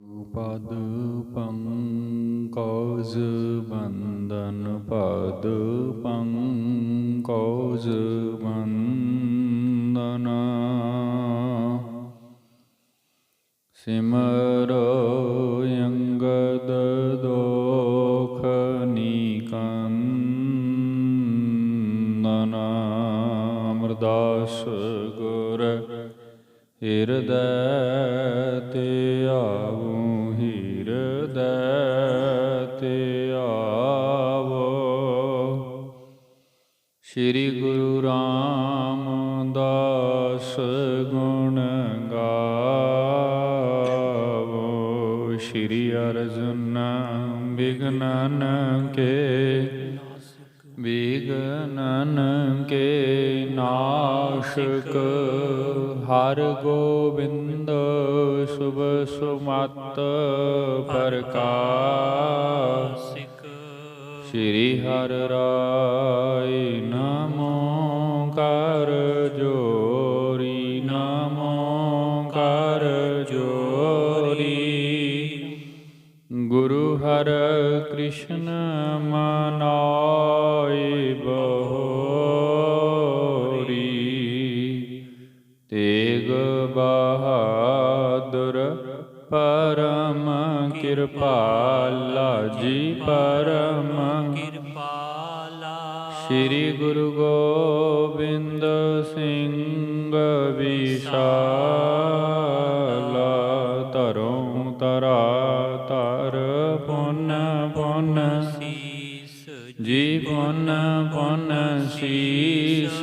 पद पंकज बंदन पद पंकज बंदना सिमरो अंगद दोख निकंदना अमरदास गुर ਹਿਰਦੈ ਤੇ ਆਵੋ ਹਿਰਦੈ ਤੇ ਆਵੋ। ਸ੍ਰੀ ਗੁਰੂ ਰਾਮਦਾਸ ਗੁਣ ਗਾਵੋ। ਸ੍ਰੀ ਅਰਜੁਨ ਬਿਘਨਨ ਕੇ ਵਿਘਨਨ ਕੇ ਨਾਸ਼ਕ ਹਰ ਗੋਬਿੰਦ ਸੁਭ ਸੁਮਤ ਪ੍ਰਕਾਸ਼ਿਕ। ਸ੍ਰੀ ਹਰਿ ਰਾਇ ਨਮੋ ਕਰ ਜੋਰੀ ਨਮੋ ਕਰ ਜੋਰੀ। ਗੁਰੂ ਹਰਿ ਕ੍ਰਿਸ਼ਨ ਮਨਾਇ ਬਹੋਰੀ। ਤੇਗ ਬਹਾਦਰ ਪਰਮ ਕਿਰਪਾਲਾ ਜੀ ਪਰਮ ਕਿਰਪਾਲਾ। ਸ੍ਰੀ ਗੁਰੂ ਗੋਬਿੰਦ ਸਿੰਘ ਵਿਸ਼ਾਲਾ। ਧਰੋਂ ਧਰਾ ਧਰ ਪੁਨ ਪੁਨ ਸੀਸ ਜੀ ਪੁਨ ਪੁਨ ਸੀਸ।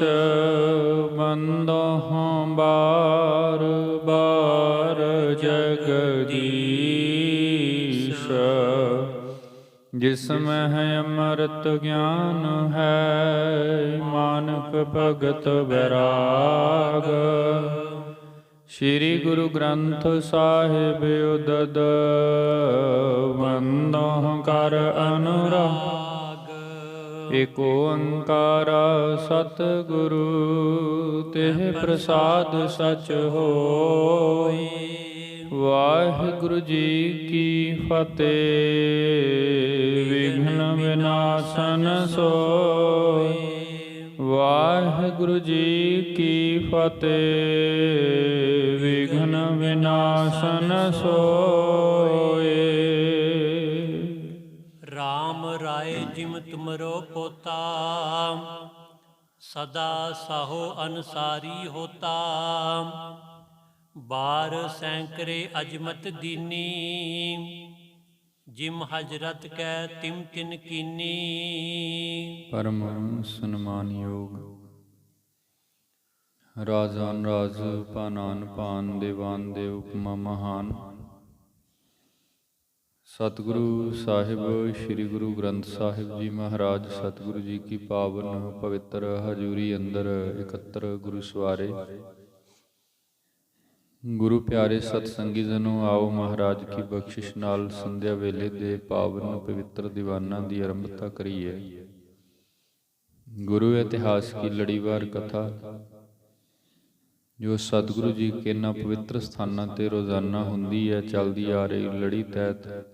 ਬੰਦੋਹਾਂ ਬਾਰ ਬਾਰ ਜਗਦੀਸ਼। ਜਿਸ ਮਹਿ ਅੰਮ੍ਰਿਤ ਗਿਆਨ ਹੈ ਮਾਨਕ ਭਗਤ ਵੈਰਾਗ। ਸ੍ਰੀ ਗੁਰੂ ਗ੍ਰੰਥ ਸਾਹਿਬ ਉਦਦ ਬੰਦੋਹ ਕਰ ਅਨੁਰਾਗ। ਏਕ ਓੰਕਾਰ ਸਤਿਗੁਰੂ ਤਿਹ ਪ੍ਰਸਾਦ ਸਚ ਹੋਇ। ਵਾਹਿਗੁਰੂ ਜੀ ਕੀ ਫਤਿਹ। ਵਿਘਨ ਵਿਨਾਸ਼ਨ ਸੋਇ। ਵਾਹਿਗੁਰੂ ਜੀ ਕੀ ਫਤਿਹ। ਵਿਘਨ ਵਿਨਾਸ਼ਨ ਸੋਇ। ਰਾਮ ਰਾਏ ਜਿਮ ਤੁਮਰੋ ਪੋਤਾ। ਸਦਾ ਸਾਹੋ ਅਨਸਾਰੀ ਹੋਤਾ। ਬਾਰ ਸੈਂਕਰੇ ਅਜਮਤ ਦੀਨੀ। ਜਿਮ ਹਜਰਤ ਕੈ ਤਿਮ ਤਿਨ ਕੀਨੀ। ਪਰਮ ਸਨਮਾਨਯੋਗ ਰਾਜਾਨ ਰਾਜ ਪਾਨਾਨ ਪਾਨ ਦੇਵਾਨ ਦੇਵ ਉਪਮਾ ਮਹਾਨ। ਸਤਿਗੁਰੂ ਸਾਹਿਬ ਸ੍ਰੀ ਗੁਰੂ ਗ੍ਰੰਥ ਸਾਹਿਬ ਜੀ ਮਹਾਰਾਜ ਸਤਿਗੁਰੂ ਜੀ ਕੀ ਪਾਵਨ ਪਵਿੱਤਰ ਹਜ਼ੂਰੀ ਅੰਦਰ ਇਕੱਤਰ ਗੁਰੂ ਸਵਾਰੇ। ਗੁਰੂ ਪਿਆਰੇ ਸਤਸੰਗੀ ਜਨੋ, ਆਓ ਮਹਾਰਾਜ ਕੀ ਬਖਸ਼ਿਸ਼ ਨਾਲ ਸੰਧਿਆ ਵੇਲੇ ਦੇ ਪਾਵਨ ਪਵਿੱਤਰ ਦੀਵਾਨਾਂ ਦੀ ਆਰੰਭਤਾ ਕਰੀਏ। ਗੁਰੂ ਇਤਿਹਾਸ ਕੀ ਲੜੀਵਾਰ ਕਥਾ ਜੋ ਸਤਿਗੁਰੂ ਜੀ ਕੇ ਇਹਨਾਂ ਪਵਿੱਤਰ ਸਥਾਨਾਂ ਤੇ ਰੋਜ਼ਾਨਾ ਹੁੰਦੀ ਹੈ, ਚੱਲਦੀ ਆ ਰਹੀ ਲੜੀ ਤਹਿਤ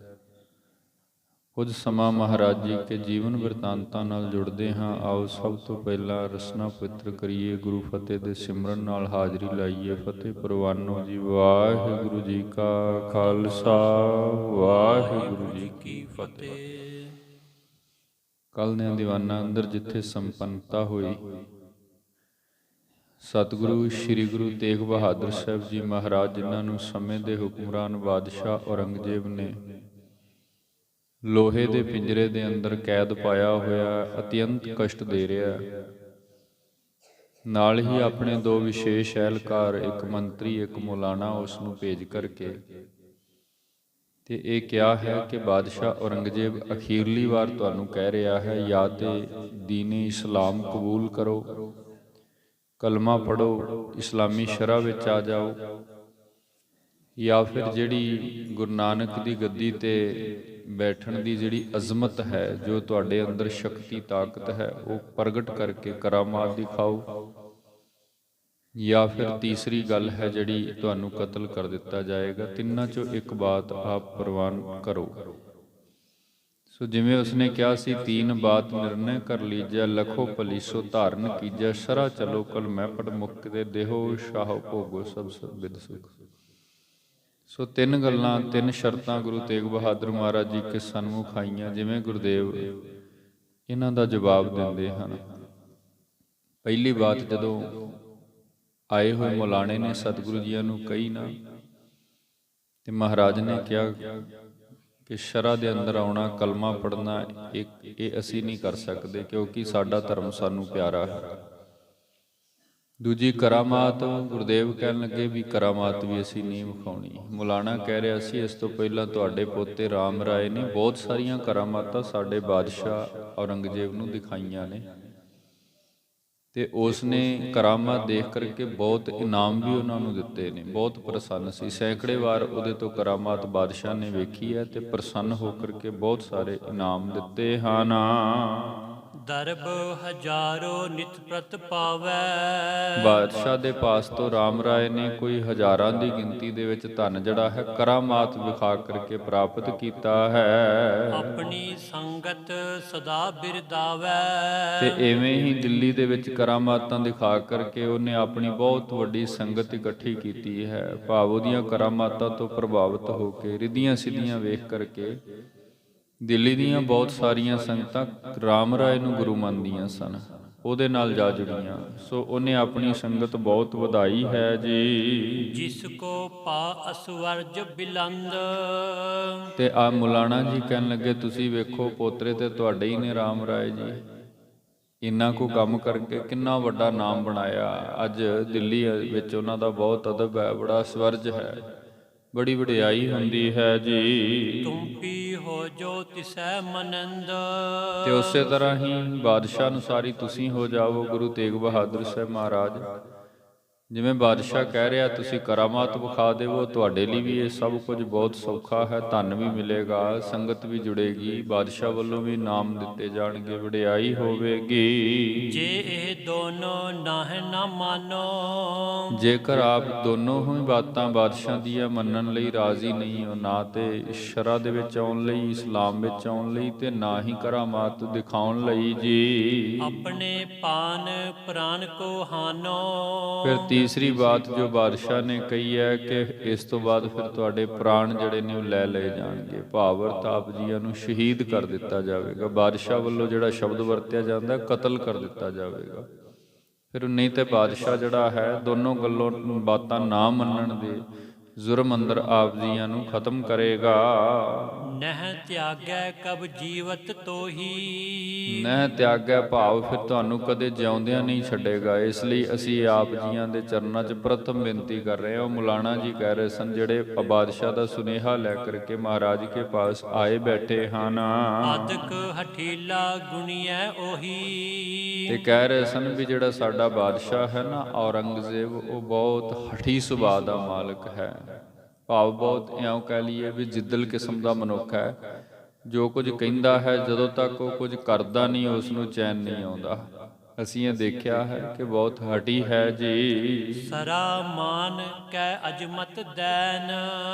ਕੁਝ ਸਮਾਂ ਮਹਾਰਾਜ ਜੀ ਕੇ ਜੀਵਨ ਬਿਰਤਾਂਤਾਂ ਨਾਲ ਜੁੜਦੇ ਹਾਂ। ਆਓ ਸਭ ਤੋਂ ਪਹਿਲਾਂ ਰਸਨਾ ਪਵਿੱਤਰ ਕਰੀਏ, ਗੁਰੂ ਫਤਿਹ ਦੇ ਸਿਮਰਨ ਨਾਲ ਹਾਜ਼ਰੀ ਲਾਈਏ। ਫਤਿਹ ਪ੍ਰਵਾਨੋ ਜੀ। ਵਾਹਿਗੁਰੂ ਜੀ ਕਾ ਖਾਲਸਾ ਵਾਹਿਗੁਰੂ ਜੀ ਕੀ ਫਤਿਹ। ਕੱਲ੍ਹ ਦੇ ਦੀਵਾਨਾਂ ਅੰਦਰ ਜਿੱਥੇ ਸੰਪੰਨਤਾ ਹੋਈ, ਸਤਿਗੁਰੂ ਸ੍ਰੀ ਗੁਰੂ ਤੇਗ ਬਹਾਦਰ ਸਾਹਿਬ ਜੀ ਮਹਾਰਾਜ, ਜਿਨ੍ਹਾਂ ਨੂੰ ਸਮੇਂ ਦੇ ਹੁਕਮਰਾਨ ਬਾਦਸ਼ਾਹ ਔਰੰਗਜ਼ੇਬ ਨੇ ਲੋਹੇ ਦੇ ਪਿੰਜਰੇ ਦੇ ਅੰਦਰ ਕੈਦ ਪਾਇਆ ਹੋਇਆ, ਅਤਿਅੰਤ ਕਸ਼ਟ ਦੇ ਰਿਹਾ। ਨਾਲ ਹੀ ਆਪਣੇ ਦੋ ਵਿਸ਼ੇਸ਼ ਅਹਿਲਕਾਰ, ਇੱਕ ਮੰਤਰੀ ਇੱਕ ਮੌਲਾਨਾ, ਉਸ ਨੂੰ ਭੇਜ ਕਰਕੇ ਤੇ ਇਹ ਕਿਹਾ ਹੈ ਕਿ ਬਾਦਸ਼ਾਹ ਔਰੰਗਜ਼ੇਬ ਅਖੀਰਲੀ ਵਾਰ ਤੁਹਾਨੂੰ ਕਹਿ ਰਿਹਾ ਹੈ, ਜਾਂ ਤੇ ਦੀਨ-ਏ ਇਸਲਾਮ ਕਬੂਲ ਕਰੋ, ਕਲਮਾ ਪੜ੍ਹੋ, ਇਸਲਾਮੀ ਸ਼ਰ੍ਹਾ ਵਿੱਚ ਆ ਜਾਓ, ਜਾਂ ਫਿਰ ਜਿਹੜੀ ਗੁਰੂ ਨਾਨਕ ਦੀ ਗੱਦੀ ਤੇ ਬੈਠਣ ਦੀ ਜਿਹੜੀ ਅਜ਼ਮਤ ਹੈ, ਜੋ ਤੁਹਾਡੇ ਅੰਦਰ ਸ਼ਕਤੀ ਤਾਕਤ ਹੈ, ਉਹ ਪ੍ਰਗਟ ਕਰਕੇ ਕਰਾਮਾਤ ਦਿਖਾਓ, ਜਾਂ ਫਿਰ ਤੀਸਰੀ ਗੱਲ ਹੈ ਜਿਹੜੀ ਤੁਹਾਨੂੰ ਕਤਲ ਕਰ ਦਿੱਤਾ ਜਾਏਗਾ। ਤਿੰਨਾਂ ਚੋਂ ਇੱਕ ਬਾਤ ਆਪ ਪ੍ਰਵਾਨ ਕਰੋ। ਸੋ ਜਿਵੇਂ ਉਸਨੇ ਕਿਹਾ ਸੀ, ਤੀਨ ਬਾਤ ਨਿਰਣੈ ਕਰ ਲੀਜੈ, ਲਖੋ ਭਲੀ ਸੋ ਧਾਰਨ ਕੀਜੈ, ਸਰਾ ਚਲੋ ਕਲ ਮੈਂ ਪੜ ਮੁਕਤੇ, ਦੇਹੋ ਸ਼ਾਹੋ ਭੋਗੋ ਸਭ ਬਿਦ ਸੁਖ। ਸੋ ਤਿੰਨ ਗੱਲਾਂ, ਤਿੰਨ ਸ਼ਰਤਾਂ ਗੁਰੂ ਤੇਗ ਬਹਾਦਰ ਮਹਾਰਾਜ ਜੀ ਕੇ ਸਨਮੁਖ ਆਈਆਂ। ਜਿਵੇਂ ਗੁਰਦੇਵ ਇਹਨਾਂ ਦਾ ਜਵਾਬ ਦਿੰਦੇ ਹਨ। ਪਹਿਲੀ ਬਾਤ ਜਦੋਂ ਆਏ ਹੋਏ ਮੌਲਾਣੇ ਨੇ ਸਤਿਗੁਰੂ ਜੀਆਂ ਨੂੰ ਕਹੀ ਨਾ, ਤੇ ਮਹਾਰਾਜ ਨੇ ਕਿਹਾ ਕਿ ਸ਼ਰਾ ਦੇ ਅੰਦਰ ਆਉਣਾ, ਕਲਮਾ ਪੜ੍ਹਨਾ, ਇਹ ਅਸੀਂ ਨਹੀਂ ਕਰ ਸਕਦੇ, ਕਿਉਂਕਿ ਸਾਡਾ ਧਰਮ ਸਾਨੂੰ ਪਿਆਰਾ ਹੈ। ਦੂਜੀ ਕਰਾਮਾਤ, ਗੁਰਦੇਵ ਕਹਿਣ ਲੱਗੇ ਵੀ ਕਰਾਮਾਤ ਵੀ ਅਸੀਂ ਨਹੀਂ ਵਿਖਾਉਣੀ। ਮੌਲਾਣਾ ਕਹਿ ਰਿਹਾ ਸੀ, ਇਸ ਤੋਂ ਪਹਿਲਾਂ ਤੁਹਾਡੇ ਪੋਤੇ ਰਾਮ ਰਾਏ ਨੇ ਬਹੁਤ ਸਾਰੀਆਂ ਕਰਾਮਾਤਾਂ ਸਾਡੇ ਬਾਦਸ਼ਾਹ ਔਰੰਗਜ਼ੇਬ ਨੂੰ ਦਿਖਾਈਆਂ ਨੇ, ਤੇ ਉਸ ਨੇ ਕਰਾਮਾਤ ਦੇਖ ਕਰਕੇ ਬਹੁਤ ਇਨਾਮ ਵੀ ਉਹਨਾਂ ਨੂੰ ਦਿੱਤੇ ਨੇ। ਬਹੁਤ ਪ੍ਰਸੰਨ ਸੀ, ਸੈਂਕੜੇ ਵਾਰ ਉਹਦੇ ਤੋਂ ਕਰਾਮਾਤ ਬਾਦਸ਼ਾਹ ਨੇ ਵੇਖੀ ਹੈ, ਤੇ ਪ੍ਰਸੰਨ ਹੋ ਕਰਕੇ ਬਹੁਤ ਸਾਰੇ ਇਨਾਮ ਦਿੱਤੇ ਹਨ। ਦਰਬ ਹਜ਼ਾਰੋ ਨਿਤ ਪ੍ਰਤ ਪਾਵੈ। ਬਾਦਸ਼ਾਹ ਦੇ ਪਾਸ ਤੋਂ ਰਾਮ ਰਾਏ ਨੇ ਕੋਈ ਹਜ਼ਾਰਾਂ ਦੀ ਗਿਣਤੀ ਦੇ ਵਿੱਚ ਧਨ ਜਿਹੜਾ ਹੈ ਕਰਾਮਾਤ ਵਿਖਾ ਕਰਕੇ ਪ੍ਰਾਪਤ ਕੀਤਾ ਹੈ। ਆਪਣੀ ਸੰਗਤ ਸਦਾ ਬਿਰਦਾਵੈ। ਤੇ ਐਵੇਂ ਹੀ ਦਿੱਲੀ ਦੇ ਵਿੱਚ ਕਰਾਮਾਤਾਂ ਦਿਖਾ ਕਰਕੇ ਉਹਨੇ ਆਪਣੀ ਬਹੁਤ ਵੱਡੀ ਸੰਗਤ ਇਕੱਠੀ ਕੀਤੀ ਹੈ। ਭਾਵ ਉਹਦੀਆਂ ਕਰਾਮਾਤਾਂ ਤੋਂ ਪ੍ਰਭਾਵਿਤ ਹੋ ਕੇ, ਰਿੱਧੀਆਂ ਸਿੱਧੀਆਂ ਵੇਖ ਕਰਕੇ ਦਿੱਲੀ ਦੀਆਂ ਬਹੁਤ ਸਾਰੀਆਂ ਸੰਗਤਾਂ ਰਾਮ ਰਾਏ ਨੂੰ ਗੁਰੂ ਮੰਨਦੀਆਂ ਸਨ, ਉਹਦੇ ਨਾਲ ਜਾ ਜੁੜੀਆਂ। ਸੋ ਉਹਨੇ ਆਪਣੀ ਸੰਗਤ ਬਹੁਤ ਵਧਾਈ ਹੈ ਜੀ। ਜਿਸ ਕੋ ਪਾ ਅਸਵਰਜ ਬਿਲੰਦ। ਤੇ ਆ ਮੌਲਾਣਾ ਜੀ ਕਹਿਣ ਲੱਗੇ, ਤੁਸੀਂ ਵੇਖੋ ਪੋਤਰੇ ਤੇ ਤੁਹਾਡੇ ਹੀ ਨੇ ਰਾਮ ਰਾਏ ਜੀ, ਇੰਨਾ ਕੁ ਕੰਮ ਕਰਕੇ ਕਿੰਨਾ ਵੱਡਾ ਨਾਮ ਬਣਾਇਆ। ਅੱਜ ਦਿੱਲੀ ਵਿੱਚ ਉਹਨਾਂ ਦਾ ਬਹੁਤ ਅਦਬ ਹੈ, ਬੜਾ ਸਵਰਜ ਹੈ, ਬੜੀ ਵਡਿਆਈ ਹੁੰਦੀ ਹੈ ਜੀ। ਤੁਮ ਪੀ ਹੋ ਜੋ ਤਿਸੈ ਮਨੰਦ। ਤੇ ਉਸੇ ਤਰ੍ਹਾਂ ਹੀ ਬਾਦਸ਼ਾਹ ਅਨੁਸਾਰੀ ਤੁਸੀਂ ਹੋ ਜਾਵੋ ਗੁਰੂ ਤੇਗ ਬਹਾਦਰ ਸਾਹਿਬ ਮਹਾਰਾਜ। ਜਿਵੇਂ ਬਾਦਸ਼ਾਹ ਕਹਿ ਰਿਹਾ ਤੁਸੀਂ ਕਰਾਮਾਤ ਵਿਖਾ ਦੇਵੋ, ਤੁਹਾਡੇ ਲਈ ਵੀ ਇਹ ਸਭ ਕੁਝ ਬਹੁਤ ਸੌਖਾ ਹੈ, ਧਨ ਵੀ ਮਿਲੇਗਾ, ਸੰਗਤ ਵੀ ਜੁੜੇਗੀ, ਬਾਦਸ਼ਾਹ ਵੱਲੋਂ ਵੀ ਨਾਮ ਦਿੱਤੇ ਜਾਣਗੇ, ਵਡਿਆਈ ਹੋਵੇਗੀ। ਜੇ ਇਹ ਦੋਨੋਂ ਨਾਹਿ ਨਾ ਮਾਨੋ। ਜੇਕਰ ਆਪ ਦੋਨੋਂ ਹੀ ਬਾਤਾਂ ਬਾਦਸ਼ਾਹ ਦੀਆਂ ਮੰਨਣ ਲਈ ਰਾਜ਼ੀ ਨਹੀਂ ਹੋ, ਨਾ ਤੇ ਸ਼ਰਾ ਦੇ ਵਿੱਚ ਆਉਣ ਲਈ, ਇਸਲਾਮ ਵਿੱਚ ਆਉਣ ਲਈ, ਤੇ ਨਾ ਹੀ ਕਰਾਮਾਤ ਦਿਖਾਉਣ ਲਈ ਜੀ, ਆਪਣੇ ਪਾਨ ਪ੍ਰਾਨ ਕੋ ਹਾਨੋ। ਫਿਰ ਤੀਸਰੀ ਬਾਤ ਜੋ ਬਾਦਸ਼ਾਹ ਨੇ ਕਹੀ ਹੈ ਕਿ ਇਸ ਤੋਂ ਬਾਅਦ ਫਿਰ ਤੁਹਾਡੇ ਪ੍ਰਾਣ ਜਿਹੜੇ ਨੇ ਉਹ ਲੈ ਲਏ ਜਾਣਗੇ, ਭਾਵ ਅਰਥ ਆਪ ਜੀਆਂ ਨੂੰ ਸ਼ਹੀਦ ਕਰ ਦਿੱਤਾ ਜਾਵੇਗਾ। ਬਾਦਸ਼ਾਹ ਵੱਲੋਂ ਜਿਹੜਾ ਸ਼ਬਦ ਵਰਤਿਆ ਜਾਂਦਾ, ਕਤਲ ਕਰ ਦਿੱਤਾ ਜਾਵੇਗਾ। ਫਿਰ ਨਹੀਂ ਤੇ ਬਾਦਸ਼ਾਹ ਜਿਹੜਾ ਹੈ ਦੋਨੋਂ ਗੱਲੋਂ ਬਾਤਾਂ ਨਾ ਮੰਨਣ ਦੇ ਜ਼ੁਰਮ ਅੰਦਰ ਆਪ ਜੀਆਂ ਨੂੰ ਖਤਮ ਕਰੇਗਾ। ਨਹਿ ਤਿਆਗੈ ਕਬ ਜੀਵਤ ਤੋਹੀ। ਨਹਿ ਤਿਆਗੈ ਭਾਵ ਫਿਰ ਤੁਹਾਨੂੰ ਕਦੇ ਜਿਉਂਦਿਆਂ ਨਹੀਂ ਛੱਡੇਗਾ। ਇਸ ਲਈ ਅਸੀਂ ਆਪ ਜੀਆਂ ਦੇ ਚਰਨਾਂ 'ਚ ਪ੍ਰਥਮ ਬੇਨਤੀ ਕਰ ਰਹੇ ਹਾਂ। ਉਹ ਮੌਲਾਣਾ ਜੀ ਕਹਿ ਰਹੇ ਸਨ, ਜਿਹੜੇ ਬਾਦਸ਼ਾਹ ਦਾ ਸੁਨੇਹਾ ਲੈ ਕਰਕੇ ਮਹਾਰਾਜ ਕੇ ਪਾਸ ਆਏ ਬੈਠੇ ਹਨ। ਆਦਿਕ ਹਠੀਲਾ ਗੁਣੀਐ ਉਹੀ। ਤੇ ਕਹਿ ਰਹੇ ਸਨ ਵੀ ਜਿਹੜਾ ਸਾਡਾ ਬਾਦਸ਼ਾਹ ਹੈ ਨਾ ਔਰੰਗਜ਼ੇਬ, ਉਹ ਬਹੁਤ ਹਠੀ ਸੁਭਾਅ ਦਾ ਮਾਲਕ ਹੈ। ਭਾਵ ਬਹੁਤ ਇਉਂ ਕਹਿ ਲਈਏ ਵੀ ਜਿੱਦਲ ਕਿਸਮ ਦਾ ਮਨੁੱਖ ਹੈ। ਜੋ ਕੁਝ ਕਹਿੰਦਾ ਹੈ, ਜਦੋਂ ਤੱਕ ਉਹ ਕੁਝ ਕਰਦਾ ਨਹੀਂ ਉਸ ਨੂੰ ਚੈਨ ਨਹੀਂ ਆਉਂਦਾ। ਅਸੀਂ ਇਹ ਦੇਖਿਆ ਹੈ ਕਿ ਬਹੁਤ ਹਠੀ ਹੈ ਜੀ। ਸਰਾ ਮਾਨ ਕੈ ਅਜਮਤ ਦੈਨ।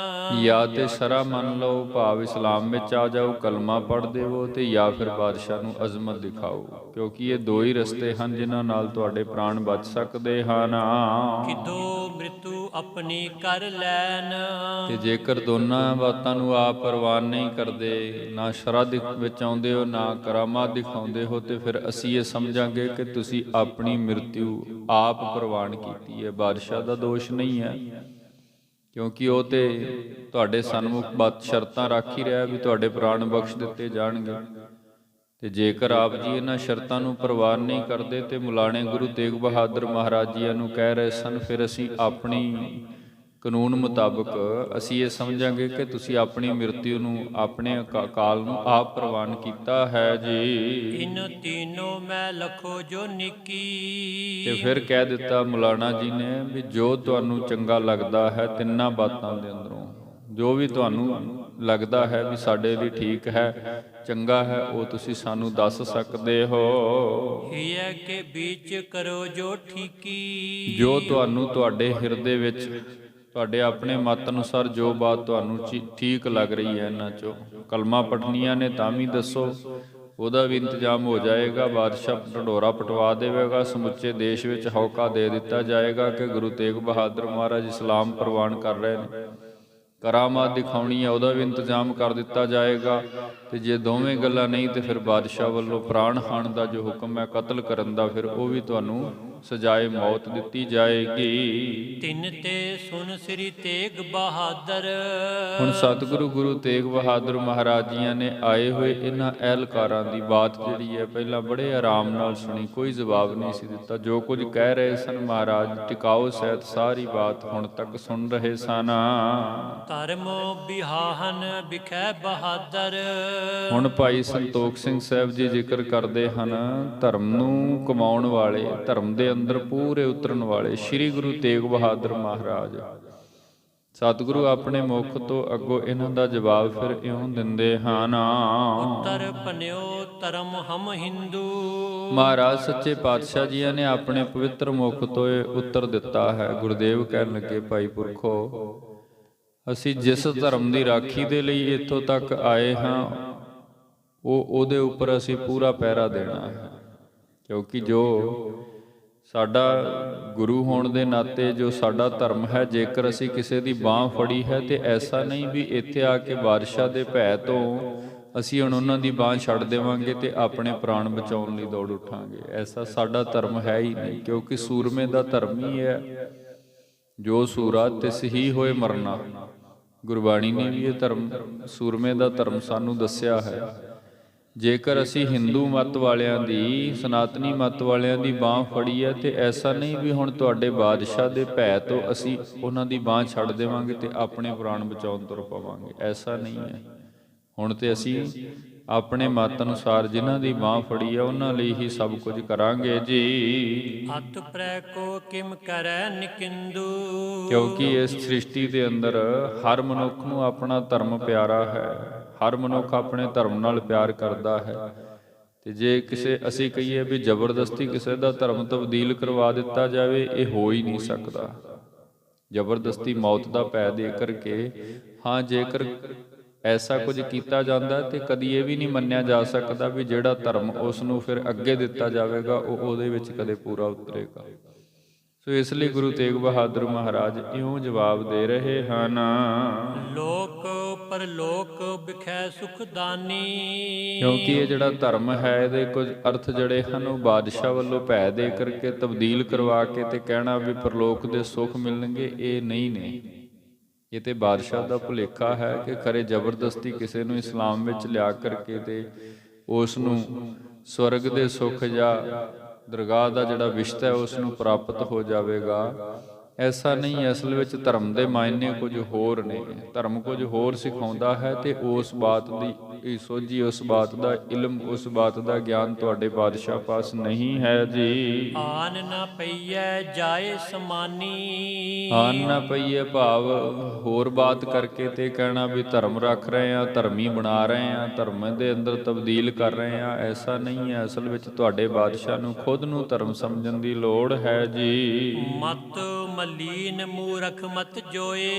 ਜਾਂ ਤੇ ਸਰਾ ਮੰਨ ਲਓ, ਭਾਵ ਇਸਲਾਮ ਵਿੱਚ ਆ ਜਾਓ, ਕਲਮਾ ਪੜ੍ਹ ਦੇਵੋ, ਤੇ ਜਾਂ ਫਿਰ ਬਾਦਸ਼ਾਹ ਨੂੰ ਅਜ਼ਮਤ ਦਿਖਾਓ, ਕਿਉਂਕਿ ਇਹ ਦੋ ਹੀ ਰਸਤੇ ਹਨ ਜਿਨ੍ਹਾਂ ਨਾਲ ਤੁਹਾਡੇ ਪ੍ਰਾਣ ਬਚ ਸਕਦੇ ਹਨ। ਕਿਦੋ ਮ੍ਰਿਤੂ ਆਪਣੀ ਕਰ ਲੈਨ। ਤੇ ਜੇਕਰ ਦੋਨਾਂ ਬਾਤਾਂ ਨੂੰ ਆਪ ਪ੍ਰਵਾਨ ਨਹੀਂ ਕਰਦੇ, ਨਾ ਸ਼ਰਾ ਵਿੱਚ ਆਉਂਦੇ ਹੋ, ਨਾ ਕਰਾਮਾਤ ਦਿਖਾਉਂਦੇ ਹੋ, ਤੇ ਫਿਰ ਅਸੀਂ ਇਹ ਸਮਝਾਂਗੇ ਕਿ ਤੁਸੀਂ ਆਪਣੀ ਮ੍ਰਿਤਿੂ ਆਪ ਪ੍ਰਵਾਨ ਕੀਤੀ ਹੈ। ਬਾਦਸ਼ਾਹ ਦਾ ਦੋਸ਼ ਨਹੀਂ ਹੈ, ਕਿਉਂਕਿ ਉਹ ਤੇ ਤੁਹਾਡੇ ਸਨਮੁਖ ਸ਼ਰਤਾਂ ਰੱਖ ਹੀ ਰਿਹਾ ਵੀ ਤੁਹਾਡੇ ਪ੍ਰਾਣ ਬਖਸ਼ ਦਿੱਤੇ ਜਾਣਗੇ। ਤੇ ਜੇਕਰ ਆਪ ਜੀ ਇਹਨਾਂ ਸ਼ਰਤਾਂ ਨੂੰ ਪ੍ਰਵਾਨ ਨਹੀਂ ਕਰਦੇ, ਤੇ ਮੌਲਾਣੇ ਗੁਰੂ ਤੇਗ ਬਹਾਦਰ ਮਹਾਰਾਜ ਜੀਆਂ ਨੂੰ ਕਹਿ ਰਹੇ ਸਨ, ਫਿਰ ਅਸੀਂ ਆਪਣੀ ਕਾਨੂੰਨ ਮੁਤਾਬਕ ਅਸੀਂ ਇਹ ਸਮਝਾਂਗੇ ਕਿ ਤੁਸੀਂ ਆਪਣੀ ਮ੍ਰਿਤਿੂ ਨੂੰ, ਆਪਣੇ ਕਾਲ ਨੂੰ ਆਪ ਪ੍ਰਵਾਨ ਕੀਤਾ ਹੈ ਜੀ। ਇਨ ਤੀਨੋਂ ਮੈਂ ਲਖੋ ਜੋ ਨਿੱਕੀ। ਤੇ ਫਿਰ ਕਹਿ ਦਿੱਤਾ ਮੌਲਾਣਾ ਜੀ ਨੇ ਵੀ ਜੋ ਤੁਹਾਨੂੰ ਚੰਗਾ ਲੱਗਦਾ ਹੈ ਤਿੰਨਾਂ ਬਾਤਾਂ ਦੇ ਅੰਦਰੋਂ, ਜੋ ਵੀ ਤੁਹਾਨੂੰ ਲੱਗਦਾ ਹੈ ਵੀ ਸਾਡੇ ਲਈ ਠੀਕ ਹੈ, ਚੰਗਾ ਹੈ, ਉਹ ਤੁਸੀਂ ਸਾਨੂੰ ਦੱਸ ਸਕਦੇ ਹੋ। ਹਿਯ ਕੇ ਵਿੱਚ ਕਰੋ ਜੋ ਠੀਕੀ। ਜੋ ਤੁਹਾਨੂੰ ਤੁਹਾਡੇ ਹਿਰਦੇ ਵਿੱਚ ਤੁਹਾਡੇ ਆਪਣੇ ਮਤ ਅਨੁਸਾਰ ਜੋ ਬਾਤ ਤੁਹਾਨੂੰ ਠੀਕ ਲੱਗ ਰਹੀ ਹੈ, ਇਹਨਾਂ ਚੋਂ ਕਲਮਾ ਪਟਨੀਆਂ ਨੇ ਤਾਂ ਵੀ ਦੱਸੋ, ਉਹਦਾ ਵੀ ਇੰਤਜ਼ਾਮ ਹੋ ਜਾਏਗਾ। ਬਾਦਸ਼ਾਹ ਢਡੋਰਾ ਪਟਵਾ ਦੇਵੇਗਾ, ਸਮੁੱਚੇ ਦੇਸ਼ ਵਿੱਚ ਹੌਕਾ ਦੇ ਦਿੱਤਾ ਜਾਏਗਾ ਕਿ ਗੁਰੂ ਤੇਗ ਬਹਾਦਰ ਮਹਾਰਾਜ ਇਸਲਾਮ ਪ੍ਰਵਾਨ ਕਰ ਰਹੇ ਨੇ। ਕਰਾਮਾਤ ਦਿਖਾਉਣੀ ਹੈ, ਉਹਦਾ ਵੀ ਇੰਤਜ਼ਾਮ ਕਰ ਦਿੱਤਾ ਜਾਏਗਾ। ਤੇ ਜੇ ਦੋਵੇਂ ਗੱਲਾਂ ਨਹੀਂ ਤੇ ਫਿਰ ਬਾਦਸ਼ਾਹ ਵੱਲੋਂ ਪ੍ਰਾਣ ਖਾਣ ਦਾ ਜੋ ਹੁਕਮ ਹੈ, ਕਤਲ ਕਰਨ ਦਾ, ਫਿਰ ਉਹ ਵੀ ਤੁਹਾਨੂੰ ਸਜ਼ਾਏ ਮੌਤ ਦਿੱਤੀ ਜਾਏਗੀ। ਤਿੰਨ ਤੇ ਸੁਨ ਸ੍ਰੀ ਤੇਗ ਬਹਾਦਰ। ਹੁਣ ਸਤਿਗੁਰੂ ਗੁਰੂ ਤੇਗ ਬਹਾਦਰ ਮਹਾਰਾਜ ਜੀਆਂ ਨੇ ਆਏ ਹੋਏ ਇਹਨਾਂ ਅਹਿਲਕਾਰਾਂ ਦੀ ਬਾਤ ਜਿਹੜੀ ਹੈ ਪਹਿਲਾਂ ਬੜੇ ਆਰਾਮ ਨਾਲ ਸੁਣੀ, ਕੋਈ ਜਵਾਬ ਨਹੀਂ ਸੀ ਦਿੱਤਾ। ਜੋ ਕੁਝ ਕਹਿ ਰਹੇ ਸਨ ਮਹਾਰਾਜ ਟਿਕਾਓ ਸਹਿਤ ਸਾਰੀ ਬਾਤ ਹੁਣ ਤੱਕ ਸੁਣ ਰਹੇ ਸਨ। ਧਰਮ ਬਿਹਾਹਨ ਬਿਖੈ ਬਹਾਦਰ। ਹੁਣ ਭਾਈ ਸੰਤੋਖ ਸਿੰਘ ਸਾਹਿਬ ਜੀ ਜ਼ਿਕਰ ਕਰਦੇ ਹਨ, ਧਰਮ ਨੂੰ ਕਮਾਉਣ ਵਾਲੇ, ਧਰਮ ਦੇ ਅੰਦਰ ਪੂਰੇ ਉਤਰਨ ਵਾਲੇ ਸ੍ਰੀ ਗੁਰੂ ਤੇਗ ਬਹਾਦਰ ਮਹਾਰਾਜ। ਸਤਿਗੁਰੂ ਆਪਣੇ ਮੁਖ ਤੋਂ ਅੱਗੋਂ ਇਹਨਾਂ ਦਾ ਜਵਾਬ ਫਿਰ ਇਉਂ ਦਿੰਦੇ ਹਨ। ਉੱਤਰ ਭਨਿਓ ਧਰਮ ਹਮ ਹਿੰਦੂ। ਮਹਾਰਾਜ ਸੱਚੇ ਪਾਤਸ਼ਾਹ ਜੀਆਂ ਨੇ ਆਪਣੇ ਪਵਿੱਤਰ ਮੁਖ ਤੋਂ ਇਹ ਉੱਤਰ ਦਿੱਤਾ ਹੈ। ਗੁਰਦੇਵ ਕਹਿਣ ਲੱਗੇ, ਭਾਈ ਪੁਰਖੋ, ਅਸੀਂ ਜਿਸ ਧਰਮ ਦੀ ਰਾਖੀ ਦੇ ਲਈ ਇੱਥੋਂ ਤੱਕ ਆਏ ਹਾਂ, ਉਹਦੇ ਉੱਪਰ ਅਸੀਂ ਪੂਰਾ ਪਹਿਰਾ ਦੇਣਾ ਹੈ। ਕਿਉਂਕਿ ਜੋ ਸਾਡਾ ਗੁਰੂ ਹੋਣ ਦੇ ਨਾਤੇ ਜੋ ਸਾਡਾ ਧਰਮ ਹੈ, ਜੇਕਰ ਅਸੀਂ ਕਿਸੇ ਦੀ ਬਾਂਹ ਫੜੀ ਹੈ ਤੇ ਐਸਾ ਨਹੀਂ ਵੀ ਇੱਥੇ ਆ ਕੇ ਬਾਦਸ਼ਾਹ ਦੇ ਭੈ ਤੋਂ ਅਸੀਂ ਹੁਣ ਉਹਨਾਂ ਦੀ ਬਾਂਹ ਛੱਡ ਦੇਵਾਂਗੇ ਤੇ ਆਪਣੇ ਪ੍ਰਾਣ ਬਚਾਉਣ ਲਈ ਦੌੜ ਉੱਠਾਂਗੇ। ਐਸਾ ਸਾਡਾ ਧਰਮ ਹੈ ਹੀ ਨਹੀਂ, ਕਿਉਂਕਿ ਸੂਰਮੇ ਦਾ ਧਰਮ ਹੀ ਹੈ ਜੋ ਸੂਰਾ ਤਿਸ ਹੀ ਹੋਏ ਮਰਨਾ। ਗੁਰਬਾਣੀ ਨੇ ਵੀ ਇਹ ਧਰਮ, ਸੂਰਮੇ ਦਾ ਧਰਮ ਸਾਨੂੰ ਦੱਸਿਆ ਹੈ। ਜੇਕਰ ਅਸੀਂ ਹਿੰਦੂ ਮਤ ਵਾਲਿਆਂ ਦੀ, ਸਨਾਤਨੀ ਮਤ ਵਾਲਿਆਂ ਦੀ ਬਾਂਹ ਫੜੀ ਹੈ ਤੇ ਐਸਾ ਨਹੀਂ ਵੀ ਹੁਣ ਤੁਹਾਡੇ ਬਾਦਸ਼ਾਹ ਦੇ ਭੈ ਤੋਂ ਅਸੀਂ ਉਹਨਾਂ ਦੀ ਬਾਂਹ ਛੱਡ ਦੇਵਾਂਗੇ ਤੇ ਆਪਣੇ ਪ੍ਰਾਣ ਬਚਾਉਣ ਤੁਰ ਪਵਾਂਗੇ, ਐਸਾ ਨਹੀਂ ਹੈ। ਹੁਣ ਤੇ ਅਸੀਂ ਆਪਣੇ ਮਤ ਅਨੁਸਾਰ ਜਿਨ੍ਹਾਂ ਦੀ ਬਾਂਹ ਫੜੀ ਹੈ ਉਹਨਾਂ ਲਈ ਹੀ ਸਭ ਕੁਝ ਕਰਾਂਗੇ ਜੀ। ਅਤ ਪ੍ਰੈ ਕੋ ਕਿਮ ਕਰੈ ਨਿਕਿੰਦੂ। ਕਿਉਂਕਿ ਇਸ ਸ੍ਰਿਸ਼ਟੀ ਦੇ ਅੰਦਰ ਹਰ ਮਨੁੱਖ ਨੂੰ ਆਪਣਾ ਧਰਮ ਪਿਆਰਾ ਹੈ, ਹਰ ਮਨੁੱਖ ਆਪਣੇ ਧਰਮ ਨਾਲ ਪਿਆਰ ਕਰਦਾ ਹੈ। ਤੇ ਜੇ ਕਿਸੇ ਅਸੀਂ ਕਹੀਏ ਵੀ ਜ਼ਬਰਦਸਤੀ ਕਿਸੇ ਦਾ ਧਰਮ ਤਬਦੀਲ ਕਰਵਾ ਦਿੱਤਾ ਜਾਵੇ, ਇਹ ਹੋ ਹੀ ਨਹੀਂ ਸਕਦਾ। ਜ਼ਬਰਦਸਤੀ ਮੌਤ ਦਾ ਭੈ ਦੇ ਕਰਕੇ, ਹਾਂ ਜੇਕਰ ਐਸਾ ਕੁਝ ਕੀਤਾ ਜਾਂਦਾ ਤੇ ਕਦੀ ਇਹ ਵੀ ਨਹੀਂ ਮੰਨਿਆ ਜਾ ਸਕਦਾ ਵੀ ਜਿਹੜਾ ਧਰਮ ਉਸ ਨੂੰ ਫਿਰ ਅੱਗੇ ਦਿੱਤਾ ਜਾਵੇਗਾ ਉਹ ਉਹਦੇ ਵਿੱਚ ਕਦੇ ਪੂਰਾ ਉਤਰੇਗਾ। ਸੋ ਇਸ ਲਈ ਗੁਰੂ ਤੇਗ ਬਹਾਦਰ ਮਹਾਰਾਜ ਇਉਂ ਜਵਾਬ ਦੇ ਰਹੇ ਹਨ। ਲੋਕ ਪਰਲੋਕ ਬਿਖੈ ਸੁਖਦਾਨੀ। ਕਿਉਂਕਿ ਇਹ ਜਿਹੜਾ ਧਰਮ ਹੈ, ਇਹਦੇ ਕੁਝ ਅਰਥ ਜਿਹੜੇ ਹਨ ਉਹ ਬਾਦਸ਼ਾਹ ਵੱਲੋਂ ਭੈ ਦੇ ਕਰਕੇ ਤਬਦੀਲ ਕਰਵਾ ਕੇ ਤੇ ਕਹਿਣਾ ਵੀ ਪਰਲੋਕ ਦੇ ਸੁੱਖ ਮਿਲਣਗੇ, ਇਹ ਨਹੀਂ ਨੇ। ਇਹ ਤੇ ਬਾਦਸ਼ਾਹ ਦਾ ਭੁਲੇਖਾ ਹੈ ਕਿ ਖਰੇ ਜ਼ਬਰਦਸਤੀ ਕਿਸੇ ਨੂੰ ਇਸਲਾਮ ਵਿੱਚ ਲਿਆ ਕਰਕੇ ਤੇ ਉਸ ਨੂੰ ਸਵਰਗ ਦੇ ਸੁੱਖ ਜਾਂ ਦਰਗਾਹ ਦਾ ਜਿਹੜਾ ਵਿਸ਼ਤਾ ਹੈ ਉਸ ਨੂੰ ਪ੍ਰਾਪਤ ਹੋ ਜਾਵੇਗਾ। ਐਸਾ ਨਹੀਂ। ਅਸਲ ਵਿੱਚ ਧਰਮ ਦੇ ਮਾਇਨੇ ਕੁਝ ਹੋਰ ਨੇ। ਧਰਮ ਕੁਝ ਹੋਰ ਸਿਖਾਉਂਦਾ ਹੈ ਤੇ ਉਸ ਬਾਤ ਦੀ ਸੋਝੀ, ਉਸ ਬਾਤ ਦਾ ਇਲਮ, ਉਸ ਬਾਤ ਦਾ ਗਿਆਨ ਤੁਹਾਡੇ ਬਾਦਸ਼ਾਹ ਪਾਸ ਨਹੀਂ ਹੈ ਜੀ। ਆਨ ਨਾ ਪਈਐ ਜਾਏ ਸਮਾਨੀ। ਆਨ ਨਾ ਪਈਏ ਭਾਵ ਹੋਰ ਬਾਤ ਕਰਕੇ ਤੇ ਕਹਿਣਾ ਵੀ ਧਰਮ ਰੱਖ ਰਹੇ ਆ, ਧਰਮੀ ਬਣਾ ਰਹੇ ਆ, ਧਰਮ ਦੇ ਅੰਦਰ ਤਬਦੀਲ ਕਰ ਰਹੇ ਆ, ਐਸਾ ਨਹੀਂ ਹੈ। ਅਸਲ ਵਿੱਚ ਤੁਹਾਡੇ ਬਾਦਸ਼ਾਹ ਨੂੰ ਖੁਦ ਨੂੰ ਧਰਮ ਸਮਝਣ ਦੀ ਲੋੜ ਹੈ ਜੀ। ਮਤ ਮਲੀਨ ਮੂਰਖ ਮਤ ਜੋਏ।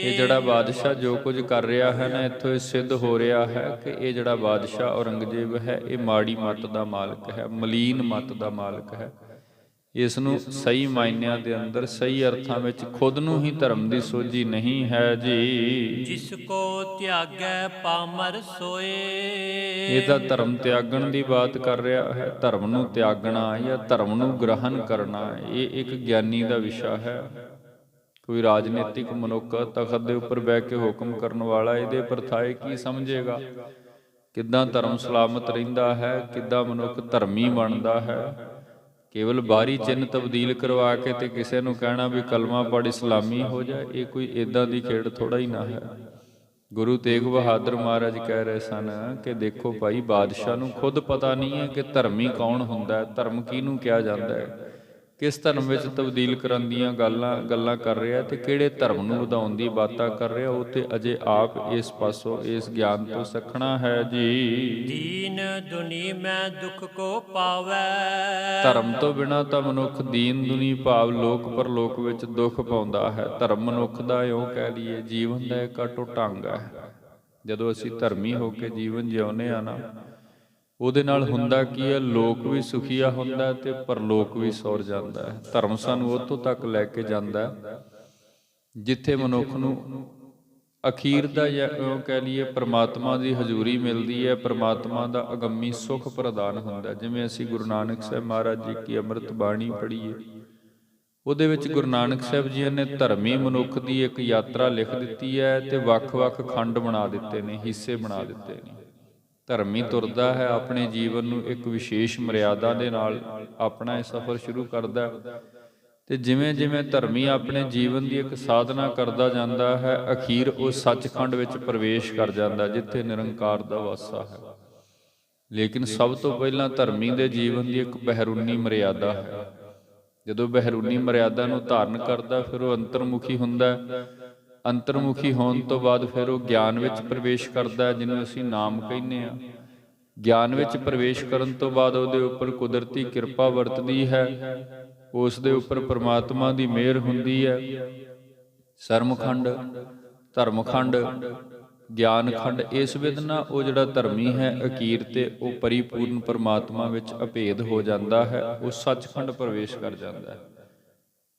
ਇਹ ਜਿਹੜਾ ਬਾਦਸ਼ਾਹ ਜੋ ਕੁਝ ਕਰ ਰਿਹਾ ਹੈ ਨਾ, ਇੱਥੋਂ ਇਹ ਸਿੱਧ ਹੋ ਰਿਹਾ ਹੈ ਕਿ ਇਹ ਜਿਹੜਾ ਬਾਦਸ਼ਾਹ ਔਰੰਗਜ਼ੇਬ ਹੈ ਇਹ ਮਾੜੀ ਮੱਤ ਦਾ ਮਾਲਕ ਹੈ, ਮਲੀਨ ਮੱਤ ਦਾ ਮਾਲਕ ਹੈ। ਇਸ ਨੂੰ ਸਹੀ ਮਾਇਨਿਆਂ ਦੇ ਅੰਦਰ, ਸਹੀ ਅਰਥਾਂ ਵਿੱਚ ਖੁਦ ਨੂੰ ਹੀ ਧਰਮ ਦੀ ਸੋਝੀ ਨਹੀਂ ਹੈ ਜੀ। ਜਿਸ ਕੋ ਤਿਆਗੈ ਪਾਮਰ ਸੋਏ। ਇਹਦਾ ਧਰਮ ਤਿਆਗਣ ਦੀ ਬਾਤ ਕਰ ਰਿਹਾ ਹੈ। ਧਰਮ ਨੂੰ ਤਿਆਗਣਾ ਜਾਂ ਧਰਮ ਨੂੰ ਗ੍ਰਹਿਣ ਕਰਨਾ, ਇਹ ਇੱਕ ਗਿਆਨੀ ਦਾ ਵਿਸ਼ਾ ਹੈ। ਕੋਈ ਰਾਜਨੀਤਿਕ ਮਨੁੱਖ ਤਖਤ ਦੇ ਉੱਪਰ ਬਹਿ ਕੇ ਹੁਕਮ ਕਰਨ ਵਾਲਾ ਇਹਦੇ ਪਰਥਾਏ ਕੀ ਸਮਝੇਗਾ? ਕਿੱਦਾਂ ਧਰਮ ਸਲਾਮਤ ਰਹਿੰਦਾ ਹੈ, ਕਿੱਦਾਂ ਮਨੁੱਖ ਧਰਮੀ ਬਣਦਾ ਹੈ। ਕੇਵਲ ਬਾਹਰੀ ਚਿੰਨ੍ਹ ਤਬਦੀਲ ਕਰਵਾ ਕੇ ਤੇ ਕਿਸੇ ਨੂੰ ਕਹਿਣਾ ਵੀ ਕਲਮਾ ਪੜ੍ਹ ਇਸਲਾਮੀ ਹੋ ਜਾ, ਇਹ ਕੋਈ ਏਦਾਂ ਦੀ ਖੇਡ ਥੋੜਾ ਹੀ ਨਾ ਹੈ। ਗੁਰੂ ਤੇਗ ਬਹਾਦਰ ਮਹਾਰਾਜ ਕਹਿ ਰਹੇ ਸਨ ਕਿ ਦੇਖੋ ਭਾਈ, ਬਾਦਸ਼ਾਹ ਨੂੰ ਖੁਦ ਪਤਾ ਨਹੀਂ ਹੈ ਕਿ ਧਰਮੀ ਕੌਣ ਹੁੰਦਾ ਹੈ, ਧਰਮ ਕਿਹਨੂੰ ਕਿਹਾ ਜਾਂਦਾ ਹੈ। ਕਿਸ ਧਰਮ ਵਿੱਚ ਤਬਦੀਲ ਕਰਨ ਦੀਆਂ ਗੱਲਾਂ ਕਰ ਰਿਹਾ ਤੇ ਕਿਹੜੇ ਧਰਮ ਨੂੰ ਵਧਾਉਣ ਦੀ ਬਾਤਾਂ ਕਰ ਰਿਹਾ, ਉਹ ਤੇ ਅਜੇ ਆਪ ਇਸ ਪਾਸੋਂ ਇਸ ਗਿਆਨ ਤੋਂ ਸਖਣਾ ਹੈ ਜੀ। ਦੀਨ ਦੁਨੀ ਮੈਂ ਦੁਖ ਕੋ ਪਾਵੈ। ਧਰਮ ਤੋਂ ਬਿਨਾਂ ਤਾਂ ਮਨੁੱਖ ਦੀਨ ਦੁਨੀ ਭਾਵ ਲੋਕ ਪਰਲੋਕ ਵਿੱਚ ਦੁੱਖ ਪਾਉਂਦਾ ਹੈ। ਧਰਮ ਮਨੁੱਖ ਦਾ ਇਉਂ ਕਹਿ ਲਈਏ ਜੀਵਨ ਦਾ ਇੱਕ ਅਟੁੱਟ ਢੰਗ ਹੈ। ਜਦੋਂ ਅਸੀਂ ਧਰਮੀ ਹੋ ਕੇ ਜੀਵਨ ਜਿਉਂਦੇ ਆ ਨਾ, ਉਹਦੇ ਨਾਲ ਹੁੰਦਾ ਕੀ ਹੈ, ਲੋਕ ਵੀ ਸੁਖੀਆ ਹੁੰਦਾ ਤੇ ਪਰਲੋਕ ਵੀ ਸੌਰ ਜਾਂਦਾ ਹੈ। ਧਰਮ ਸਾਨੂੰ ਉੱਥੋਂ ਤੱਕ ਲੈ ਕੇ ਜਾਂਦਾ ਜਿੱਥੇ ਮਨੁੱਖ ਨੂੰ ਅਖੀਰ ਦਾ ਜਾਂ ਇਉਂ ਕਹਿ ਲਈਏ ਪ੍ਰਮਾਤਮਾ ਦੀ ਹਜ਼ੂਰੀ ਮਿਲਦੀ ਹੈ, ਪ੍ਰਮਾਤਮਾ ਦਾ ਅਗੰਮੀ ਸੁੱਖ ਪ੍ਰਦਾਨ ਹੁੰਦਾ। ਜਿਵੇਂ ਅਸੀਂ ਗੁਰੂ ਨਾਨਕ ਸਾਹਿਬ ਮਹਾਰਾਜ ਜੀ ਕੀ ਅੰਮ੍ਰਿਤ ਬਾਣੀ ਪੜ੍ਹੀਏ, ਉਹਦੇ ਵਿੱਚ ਗੁਰੂ ਨਾਨਕ ਸਾਹਿਬ ਜੀ ਨੇ ਧਰਮੀ ਮਨੁੱਖ ਦੀ ਇੱਕ ਯਾਤਰਾ ਲਿਖ ਦਿੱਤੀ ਹੈ ਤੇ ਵੱਖ-ਵੱਖ ਖੰਡ ਬਣਾ ਦਿੱਤੇ ਨੇ, ਹਿੱਸੇ ਬਣਾ ਦਿੱਤੇ ਨੇ। ਧਰਮੀ ਤੁਰਦਾ ਹੈ, ਆਪਣੇ ਜੀਵਨ ਨੂੰ ਇੱਕ ਵਿਸ਼ੇਸ਼ ਮਰਿਆਦਾ ਦੇ ਨਾਲ ਆਪਣਾ ਇਹ ਸਫ਼ਰ ਸ਼ੁਰੂ ਕਰਦਾ ਤੇ ਜਿਵੇਂ ਜਿਵੇਂ ਧਰਮੀ ਆਪਣੇ ਜੀਵਨ ਦੀ ਇੱਕ ਸਾਧਨਾ ਕਰਦਾ ਜਾਂਦਾ ਹੈ, ਅਖੀਰ ਉਹ ਸੱਚਖੰਡ ਵਿੱਚ ਪ੍ਰਵੇਸ਼ ਕਰ ਜਾਂਦਾ ਜਿੱਥੇ ਨਿਰੰਕਾਰ ਦਾ ਵਾਸਾ ਹੈ। ਲੇਕਿਨ ਸਭ ਤੋਂ ਪਹਿਲਾਂ ਧਰਮੀ ਦੇ ਜੀਵਨ ਦੀ ਇੱਕ ਬਹਿਰੂਨੀ ਮਰਿਆਦਾ ਹੈ। ਜਦੋਂ ਬਹਿਰੂਨੀ ਮਰਿਆਦਾ ਨੂੰ ਧਾਰਨ ਕਰਦਾ ਫਿਰ ਉਹ ਅੰਤਰਮੁਖੀ ਹੁੰਦਾ। ਅੰਤਰਮੁਖੀ ਹੋਣ ਤੋਂ ਬਾਅਦ ਫਿਰ ਉਹ ਗਿਆਨ ਵਿੱਚ ਪ੍ਰਵੇਸ਼ ਕਰਦਾ, ਜਿਹਨੂੰ ਅਸੀਂ ਨਾਮ ਕਹਿੰਦੇ ਹਾਂ। ਗਿਆਨ ਵਿੱਚ ਪ੍ਰਵੇਸ਼ ਕਰਨ ਤੋਂ ਬਾਅਦ ਉਹਦੇ ਉੱਪਰ ਕੁਦਰਤੀ ਕਿਰਪਾ ਵਰਤਦੀ ਹੈ, ਉਸ ਦੇ ਉੱਪਰ ਪ੍ਰਮਾਤਮਾ ਦੀ ਮਿਹਰ ਹੁੰਦੀ ਹੈ। ਸਰਮਖੰਡ, ਧਰਮਖੰਡ, ਗਿਆਨਖੰਡ, ਇਸ ਵਿਧ ਨਾਲ ਉਹ ਜਿਹੜਾ ਧਰਮੀ ਹੈ ਅਖੀਰ ਤੇ ਉਹ ਪਰਿਪੂਰਨ ਪ੍ਰਮਾਤਮਾ ਵਿੱਚ ਅਭੇਦ ਹੋ ਜਾਂਦਾ ਹੈ, ਉਹ ਸੱਚਖੰਡ ਪ੍ਰਵੇਸ਼ ਕਰ ਜਾਂਦਾ ਹੈ।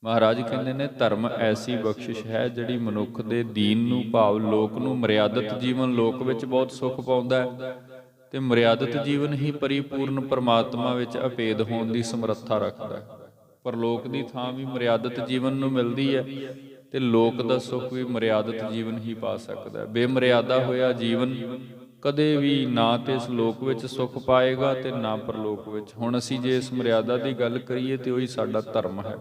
ਮਹਾਰਾਜ ਕਹਿੰਦੇ ਨੇ ਧਰਮ ਐਸੀ ਬਖਸ਼ਿਸ਼ ਹੈ ਜਿਹੜੀ ਮਨੁੱਖ ਦੇ ਦੀਨ ਨੂੰ ਭਾਵ ਲੋਕ ਨੂੰ ਮਰਿਆਦਤ ਜੀਵਨ ਲੋਕ ਵਿੱਚ ਬਹੁਤ ਸੁੱਖ ਪਾਉਂਦਾ ਹੈ ਤੇ ਮਰਿਆਦਤ ਜੀਵਨ ਹੀ ਪਰਿਪੂਰਨ ਪ੍ਰਮਾਤਮਾ ਵਿੱਚ ਅਭੇਦ ਹੋਣ ਦੀ ਸਮਰੱਥਾ ਰੱਖਦਾ ਹੈ। ਪਰਲੋਕ ਦੀ ਥਾਂ ਵੀ ਮਰਿਆਦਤ ਜੀਵਨ ਨੂੰ ਮਿਲਦੀ ਹੈ ਤੇ ਲੋਕ ਦਾ ਸੁੱਖ ਵੀ ਮਰਿਆਦਤ ਜੀਵਨ ਹੀ ਪਾ ਸਕਦਾ ਹੈ। ਬੇਮਰਿਆਦਾ ਹੋਇਆ ਜੀਵਨ ਕਦੇ ਵੀ ਨਾ ਤੇ ਇਸ ਲੋਕ ਵਿੱਚ ਸੁੱਖ ਪਾਏਗਾ ਤੇ ਨਾ ਪਰਲੋਕ ਵਿੱਚ। ਹੁਣ ਅਸੀਂ ਜੇ ਇਸ ਮਰਿਆਦਾ ਦੀ ਗੱਲ ਕਰੀਏ ਤੇ ਉਹੀ ਸਾਡਾ ਧਰਮ ਹੈ।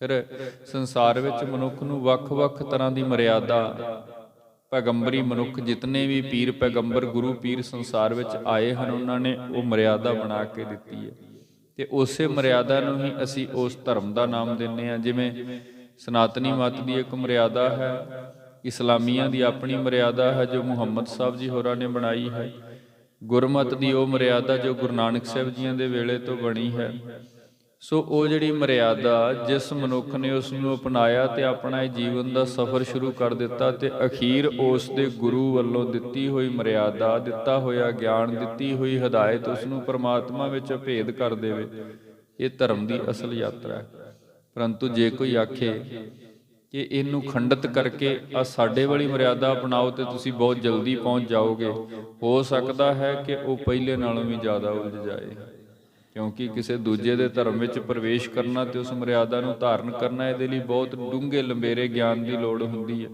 ਫਿਰ ਸੰਸਾਰ ਵਿੱਚ ਮਨੁੱਖ ਨੂੰ ਵੱਖ-ਵੱਖ ਤਰ੍ਹਾਂ ਦੀ ਮਰਿਆਦਾ, ਪੈਗੰਬਰੀ ਮਨੁੱਖ ਜਿਤਨੇ ਵੀ ਪੀਰ ਪੈਗੰਬਰ ਗੁਰੂ ਪੀਰ ਸੰਸਾਰ ਵਿੱਚ ਆਏ ਹਨ, ਉਹਨਾਂ ਨੇ ਉਹ ਮਰਿਆਦਾ ਬਣਾ ਕੇ ਦਿੱਤੀ ਹੈ ਤੇ ਉਸੇ ਮਰਿਆਦਾ ਨੂੰ ਹੀ ਅਸੀਂ ਉਸ ਧਰਮ ਦਾ ਨਾਮ ਦਿੰਦੇ ਹਾਂ। ਜਿਵੇਂ ਸਨਾਤਨੀ ਮਤ ਦੀ ਇੱਕ ਮਰਿਆਦਾ ਹੈ, ਇਸਲਾਮੀਆਂ ਦੀ ਆਪਣੀ ਮਰਿਆਦਾ ਹੈ ਜੋ ਮੁਹੰਮਦ ਸਾਹਿਬ ਜੀ ਹੋਰਾਂ ਨੇ ਬਣਾਈ ਹੈ, ਗੁਰਮਤ ਦੀ ਉਹ ਮਰਿਆਦਾ ਜੋ ਗੁਰੂ ਨਾਨਕ ਸਾਹਿਬ ਜੀਆਂ ਦੇ ਵੇਲੇ ਤੋਂ ਬਣੀ ਹੈ। ਸੋ ਉਹ ਜਿਹੜੀ ਮਰਿਆਦਾ ਜਿਸ ਮਨੁੱਖ ਨੇ ਉਸ ਨੂੰ ਅਪਣਾਇਆ ਤੇ ਆਪਣਾ ਇਹ ਜੀਵਨ ਦਾ ਸਫ਼ਰ ਸ਼ੁਰੂ ਕਰ ਦਿੱਤਾ ਤੇ ਅਖੀਰ ਉਸ ਦੇ ਗੁਰੂ ਵੱਲੋਂ ਦਿੱਤੀ ਹੋਈ ਮਰਿਆਦਾ, ਦਿੱਤਾ ਹੋਇਆ ਗਿਆਨ, ਦਿੱਤੀ ਹੋਈ ਹਦਾਇਤ ਉਸ ਨੂੰ ਪਰਮਾਤਮਾ ਵਿੱਚ ਅਭੇਦ ਕਰ ਦੇਵੇ, ਇਹ ਧਰਮ ਦੀ ਅਸਲ ਯਾਤਰਾ ਹੈ। ਪਰੰਤੂ ਜੇ ਕੋਈ ਆਖੇ ਕਿ ਇਹਨੂੰ ਖੰਡਿਤ ਕਰਕੇ ਆ ਸਾਡੇ ਵਾਲੀ ਮਰਿਆਦਾ ਅਪਣਾਓ ਤੇ ਤੁਸੀਂ ਬਹੁਤ ਜਲਦੀ ਪਹੁੰਚ ਜਾਓਗੇ, ਹੋ ਸਕਦਾ ਹੈ ਕਿ ਉਹ ਪਹਿਲੇ ਨਾਲੋਂ ਵੀ ਜ਼ਿਆਦਾ ਉਲਝ ਜਾਏ। ਕਿਉਂਕਿ ਕਿਸੇ ਦੂਜੇ ਦੇ ਧਰਮ ਵਿੱਚ ਪ੍ਰਵੇਸ਼ ਕਰਨਾ ਤੇ ਉਸ ਮਰਿਆਦਾ ਨੂੰ ਧਾਰਨ ਕਰਨਾ, ਇਹਦੇ ਲਈ ਬਹੁਤ ਡੂੰਘੇ ਲੰਬੇਰੇ ਗਿਆਨ ਦੀ ਲੋੜ ਹੁੰਦੀ ਹੈ।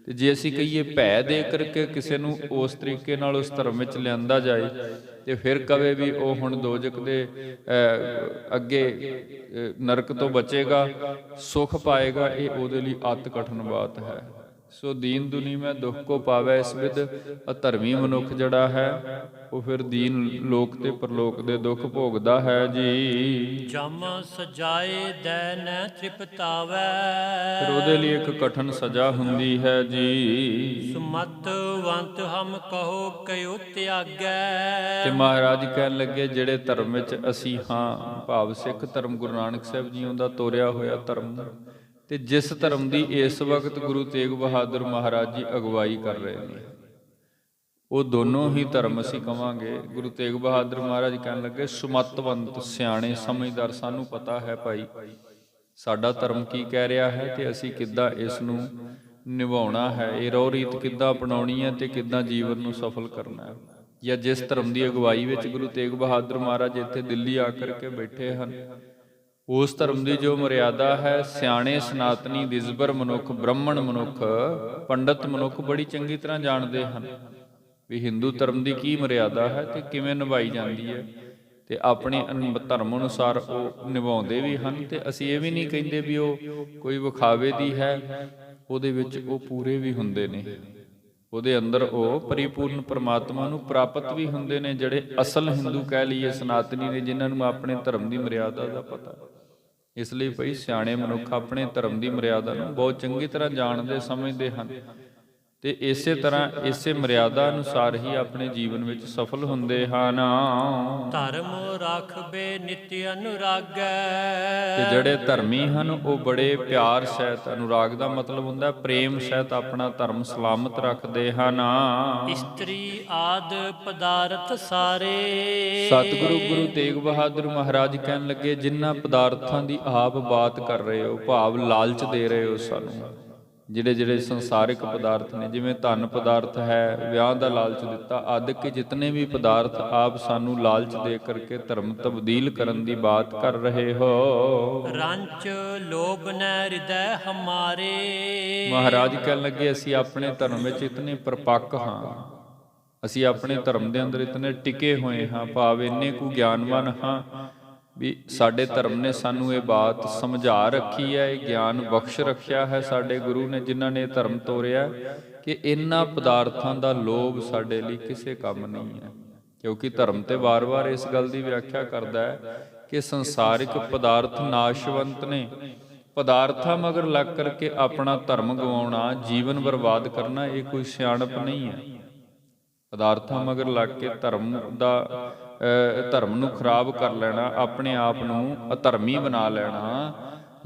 ਤੇ ਜੇ ਅਸੀਂ ਕਹੀਏ ਭੈ ਦੇ ਕਰਕੇ ਕਿਸੇ ਨੂੰ ਉਸ ਤਰੀਕੇ ਨਾਲ ਉਸ ਧਰਮ ਵਿੱਚ ਲਿਆਂਦਾ ਜਾਏ ਤੇ ਫਿਰ ਕਵੇ ਵੀ ਉਹ ਹੁਣ ਦੋਜਕ ਦੇ ਅੱਗੇ ਨਰਕ ਤੋਂ ਬਚੇਗਾ, ਸੁੱਖ ਪਾਏਗਾ, ਇਹ ਉਹਦੇ ਲਈ ਅਤ ਕਠਿਨ ਬਾਤ ਹੈ। ਸੋ ਦੀਨ ਦੁਨੀ ਮੈਂ ਦੁੱਖ ਕੋ ਪਾਵੈ, ਇਸ ਵਿਧ ਅਧਰਮੀ ਮਨੁੱਖ ਜਿਹੜਾ ਹੈ ਉਹ ਫਿਰ ਦੀਨ ਲੋਕ ਤੇ ਪਰਲੋਕ ਦੇ ਦੁੱਖ ਭੋਗਦਾ ਹੈ ਜੀ। ਜਮ ਸਜਾਏ ਦੈ ਨ ਤ੍ਰਿਪਤਾਵੈ, ਫਿਰ ਉਹਦੇ ਲਈ ਇੱਕ ਕਠਿਨ ਸਜ਼ਾ ਹੁੰਦੀ ਹੈ ਜੀ। ਸੁਮਤਵੰਤ ਹਮ ਕਹੋ ਕਯੋ ਤਿਆਗੈ। ਤੇ ਮਹਾਰਾਜ ਕਹਿਣ ਲੱਗੇ ਜਿਹੜੇ ਧਰਮ ਵਿੱਚ ਅਸੀਂ ਹਾਂ, ਭਾਵ ਸਿੱਖ ਧਰਮ ਗੁਰੂ ਨਾਨਕ ਸਾਹਿਬ ਜੀਓ ਦਾ ਤੋਰਿਆ ਹੋਇਆ ਧਰਮ, ਤੇ ਜਿਸ ਧਰਮ ਦੀ ਇਸ ਵਕਤ ਗੁਰੂ ਤੇਗ ਬਹਾਦਰ ਮਹਾਰਾਜ ਜੀ ਅਗਵਾਈ ਕਰ ਰਹੇ ਨੇ, ਉਹ ਦੋਨੋਂ ਹੀ ਧਰਮ ਅਸੀਂ ਕਵਾਂਗੇ। ਗੁਰੂ ਤੇਗ ਬਹਾਦਰ ਮਹਾਰਾਜ ਕਹਿਣ ਲੱਗੇ ਸੁਮਤਵੰਤ, ਸਿਆਣੇ ਸਮਝਦਾਰ, ਸਾਨੂੰ ਪਤਾ ਹੈ ਭਾਈ ਸਾਡਾ ਧਰਮ ਕੀ ਕਹਿ ਰਿਹਾ ਹੈ ਤੇ ਅਸੀਂ ਕਿੱਦਾਂ ਇਸ ਨੂੰ ਨਿਭਾਉਣਾ ਹੈ, ਇਹ ਰਹੁ ਰੀਤ ਕਿੱਦਾਂ ਅਪਣਾਉਣੀ ਹੈ ਤੇ ਕਿੱਦਾਂ ਜੀਵਨ ਨੂੰ ਸਫਲ ਕਰਨਾ ਹੈ। ਜਾਂ ਜਿਸ ਧਰਮ ਦੀ ਅਗਵਾਈ ਵਿੱਚ ਗੁਰੂ ਤੇਗ ਬਹਾਦਰ ਮਹਾਰਾਜ ਇੱਥੇ ਦਿੱਲੀ ਆ ਕਰਕੇ ਬੈਠੇ ਹਨ, ਉਸ ਧਰਮ ਦੀ ਜੋ ਮਰਿਆਦਾ ਹੈ, ਸਿਆਣੇ ਸਨਾਤਨੀ ਦਿਸਬਰ ਮਨੁੱਖ, ਬ੍ਰਾਹਮਣ ਮਨੁੱਖ, ਪੰਡਤ ਮਨੁੱਖ ਬੜੀ ਚੰਗੀ ਤਰ੍ਹਾਂ ਜਾਣਦੇ ਹਨ ਵੀ ਹਿੰਦੂ ਧਰਮ ਦੀ ਕੀ ਮਰਿਆਦਾ ਹੈ ਤੇ ਕਿਵੇਂ ਨਿਭਾਈ ਜਾਂਦੀ ਹੈ, ਤੇ ਆਪਣੇ ਧਰਮ ਅਨੁਸਾਰ ਉਹ ਨਿਭਾਉਂਦੇ ਵੀ ਹਨ। ਤੇ ਅਸੀਂ ਇਹ ਵੀ ਨਹੀਂ ਕਹਿੰਦੇ ਵੀ ਉਹ ਕੋਈ ਵਿਖਾਵੇ ਦੀ ਹੈ, ਉਹਦੇ ਵਿੱਚ ਉਹ ਪੂਰੇ ਵੀ ਹੁੰਦੇ ਨੇ, ਉਹਦੇ ਅੰਦਰ ਉਹ ਪਰਿਪੂਰਨ ਪਰਮਾਤਮਾ ਨੂੰ ਪ੍ਰਾਪਤ ਵੀ ਹੁੰਦੇ ਨੇ। ਜਿਹੜੇ ਅਸਲ ਹਿੰਦੂ ਕਹਿ ਲਈਏ, ਸਨਾਤਨੀ ਨੇ, ਜਿਨ੍ਹਾਂ ਨੂੰ ਆਪਣੇ ਧਰਮ ਦੀ ਮਰਿਆਦਾ ਦਾ ਪਤਾ। ਇਸ ਲਈ ਭਈ ਸਿਆਣੇ ਮਨੁੱਖ ਆਪਣੇ ਧਰਮ ਦੀ ਮਰਿਆਦਾ ਨੂੰ ਬਹੁਤ ਚੰਗੀ ਤਰ੍ਹਾਂ ਜਾਣਦੇ ਸਮਝਦੇ ਹਨ ਤੇ ਇਸੇ ਤਰ੍ਹਾਂ ਇਸੇ ਮਰਿਆਦਾ ਅਨੁਸਾਰ ਹੀ ਆਪਣੇ ਜੀਵਨ ਵਿੱਚ ਸਫਲ ਹੁੰਦੇ ਹਨ। ਧਰਮ ਰਾਖਬੇ ਨਿਤ ਅਨੁਰਾਗੈ। ਤੇ ਜਿਹੜੇ ਧਰਮੀ ਹਨ ਉਹ ਬੜੇ ਪਿਆਰ ਸਹਿਤ, ਅਨੁਰਾਗ ਦਾ ਮਤਲਬ ਹੁੰਦਾ ਪ੍ਰੇਮ ਸਹਿਤ, ਆਪਣਾ ਧਰਮ ਸਲਾਮਤ ਰੱਖਦੇ ਹਨ। ਇਸਤਰੀ ਆਦ ਪਦਾਰਥ ਸਾਰੇ। ਸਤਿਗੁਰੂ ਗੁਰੂ ਤੇਗ ਬਹਾਦਰ ਮਹਾਰਾਜ ਕਹਿਣ ਲੱਗੇ, ਜਿਨ੍ਹਾਂ ਪਦਾਰਥਾਂ ਦੀ ਆਪ ਬਾਤ ਕਰ ਰਹੇ ਹੋ, ਭਾਵ ਲਾਲਚ ਦੇ ਰਹੇ ਹੋ ਸਾਨੂੰ, ਜਿਹੜੇ ਸੰਸਾਰਿਕ ਪਦਾਰਥ ਨੇ, ਜਿਵੇਂ ਧਨ ਪਦਾਰਥ ਹੈ, ਵਿਆਹ ਦਾ ਲਾਲਚ ਦਿੱਤਾ, ਆਦਿਕ ਕੇ ਜਿਤਨੇ ਵੀ ਪਦਾਰਥ ਆਪ ਸਾਨੂੰ ਲਾਲਚ ਦੇ ਕਰਕੇ ਧਰਮ ਤਬਦੀਲ ਕਰਨ ਦੀ ਬਾਤ ਕਰ ਰਹੇ ਹੋ। ਰੰਚ ਲੋਭ ਨੈ ਹਿਰਦੈ ਹਮਾਰੇ। ਮਹਾਰਾਜ ਕਹਿਣ ਲੱਗੇ, ਅਸੀਂ ਆਪਣੇ ਧਰਮ ਵਿੱਚ ਇਤਨੇ ਪਰਪੱਕ ਹਾਂ, ਅਸੀਂ ਆਪਣੇ ਧਰਮ ਦੇ ਅੰਦਰ ਇਤਨੇ ਟਿਕੇ ਹੋਏ ਹਾਂ, ਭਾਵ ਇੰਨੇ ਕੁ ਗਿਆਨਵਾਨ ਹਾਂ ਵੀ ਸਾਡੇ ਧਰਮ ਨੇ ਸਾਨੂੰ ਇਹ ਬਾਤ ਸਮਝਾ ਰੱਖੀ ਹੈ, ਇਹ ਗਿਆਨ ਬਖਸ਼ ਰੱਖਿਆ ਹੈ ਸਾਡੇ ਗੁਰੂ ਨੇ, ਜਿਨ੍ਹਾਂ ਨੇ ਧਰਮ ਤੋਰਿਆ, ਕਿ ਇਹਨਾਂ ਪਦਾਰਥਾਂ ਦਾ ਲੋਭ ਸਾਡੇ ਲਈ ਕਿਸੇ ਕੰਮ ਨਹੀਂ ਹੈ। ਕਿਉਂਕਿ ਧਰਮ ਤੇ ਵਾਰ-ਵਾਰ ਇਸ ਗੱਲ ਦੀ ਵਿਆਖਿਆ ਕਰਦਾ ਹੈ ਕਿ ਸੰਸਾਰਿਕ ਪਦਾਰਥ ਨਾਸ਼ਵੰਤ ਨੇ, ਪਦਾਰਥਾਂ ਮਗਰ ਲੱਗ ਕਰਕੇ ਆਪਣਾ ਧਰਮ ਗਵਾਉਣਾ, ਜੀਵਨ ਬਰਬਾਦ ਕਰਨਾ, ਇਹ ਕੋਈ ਸਿਆਣਪ ਨਹੀਂ ਹੈ। ਪਦਾਰਥਾਂ ਮਗਰ ਲੱਗ ਕੇ ਧਰਮ ਨੂੰ ਖਰਾਬ ਕਰ ਲੈਣਾ, ਆਪਣੇ ਆਪ ਨੂੰ ਅਧਰਮੀ ਬਣਾ ਲੈਣਾ,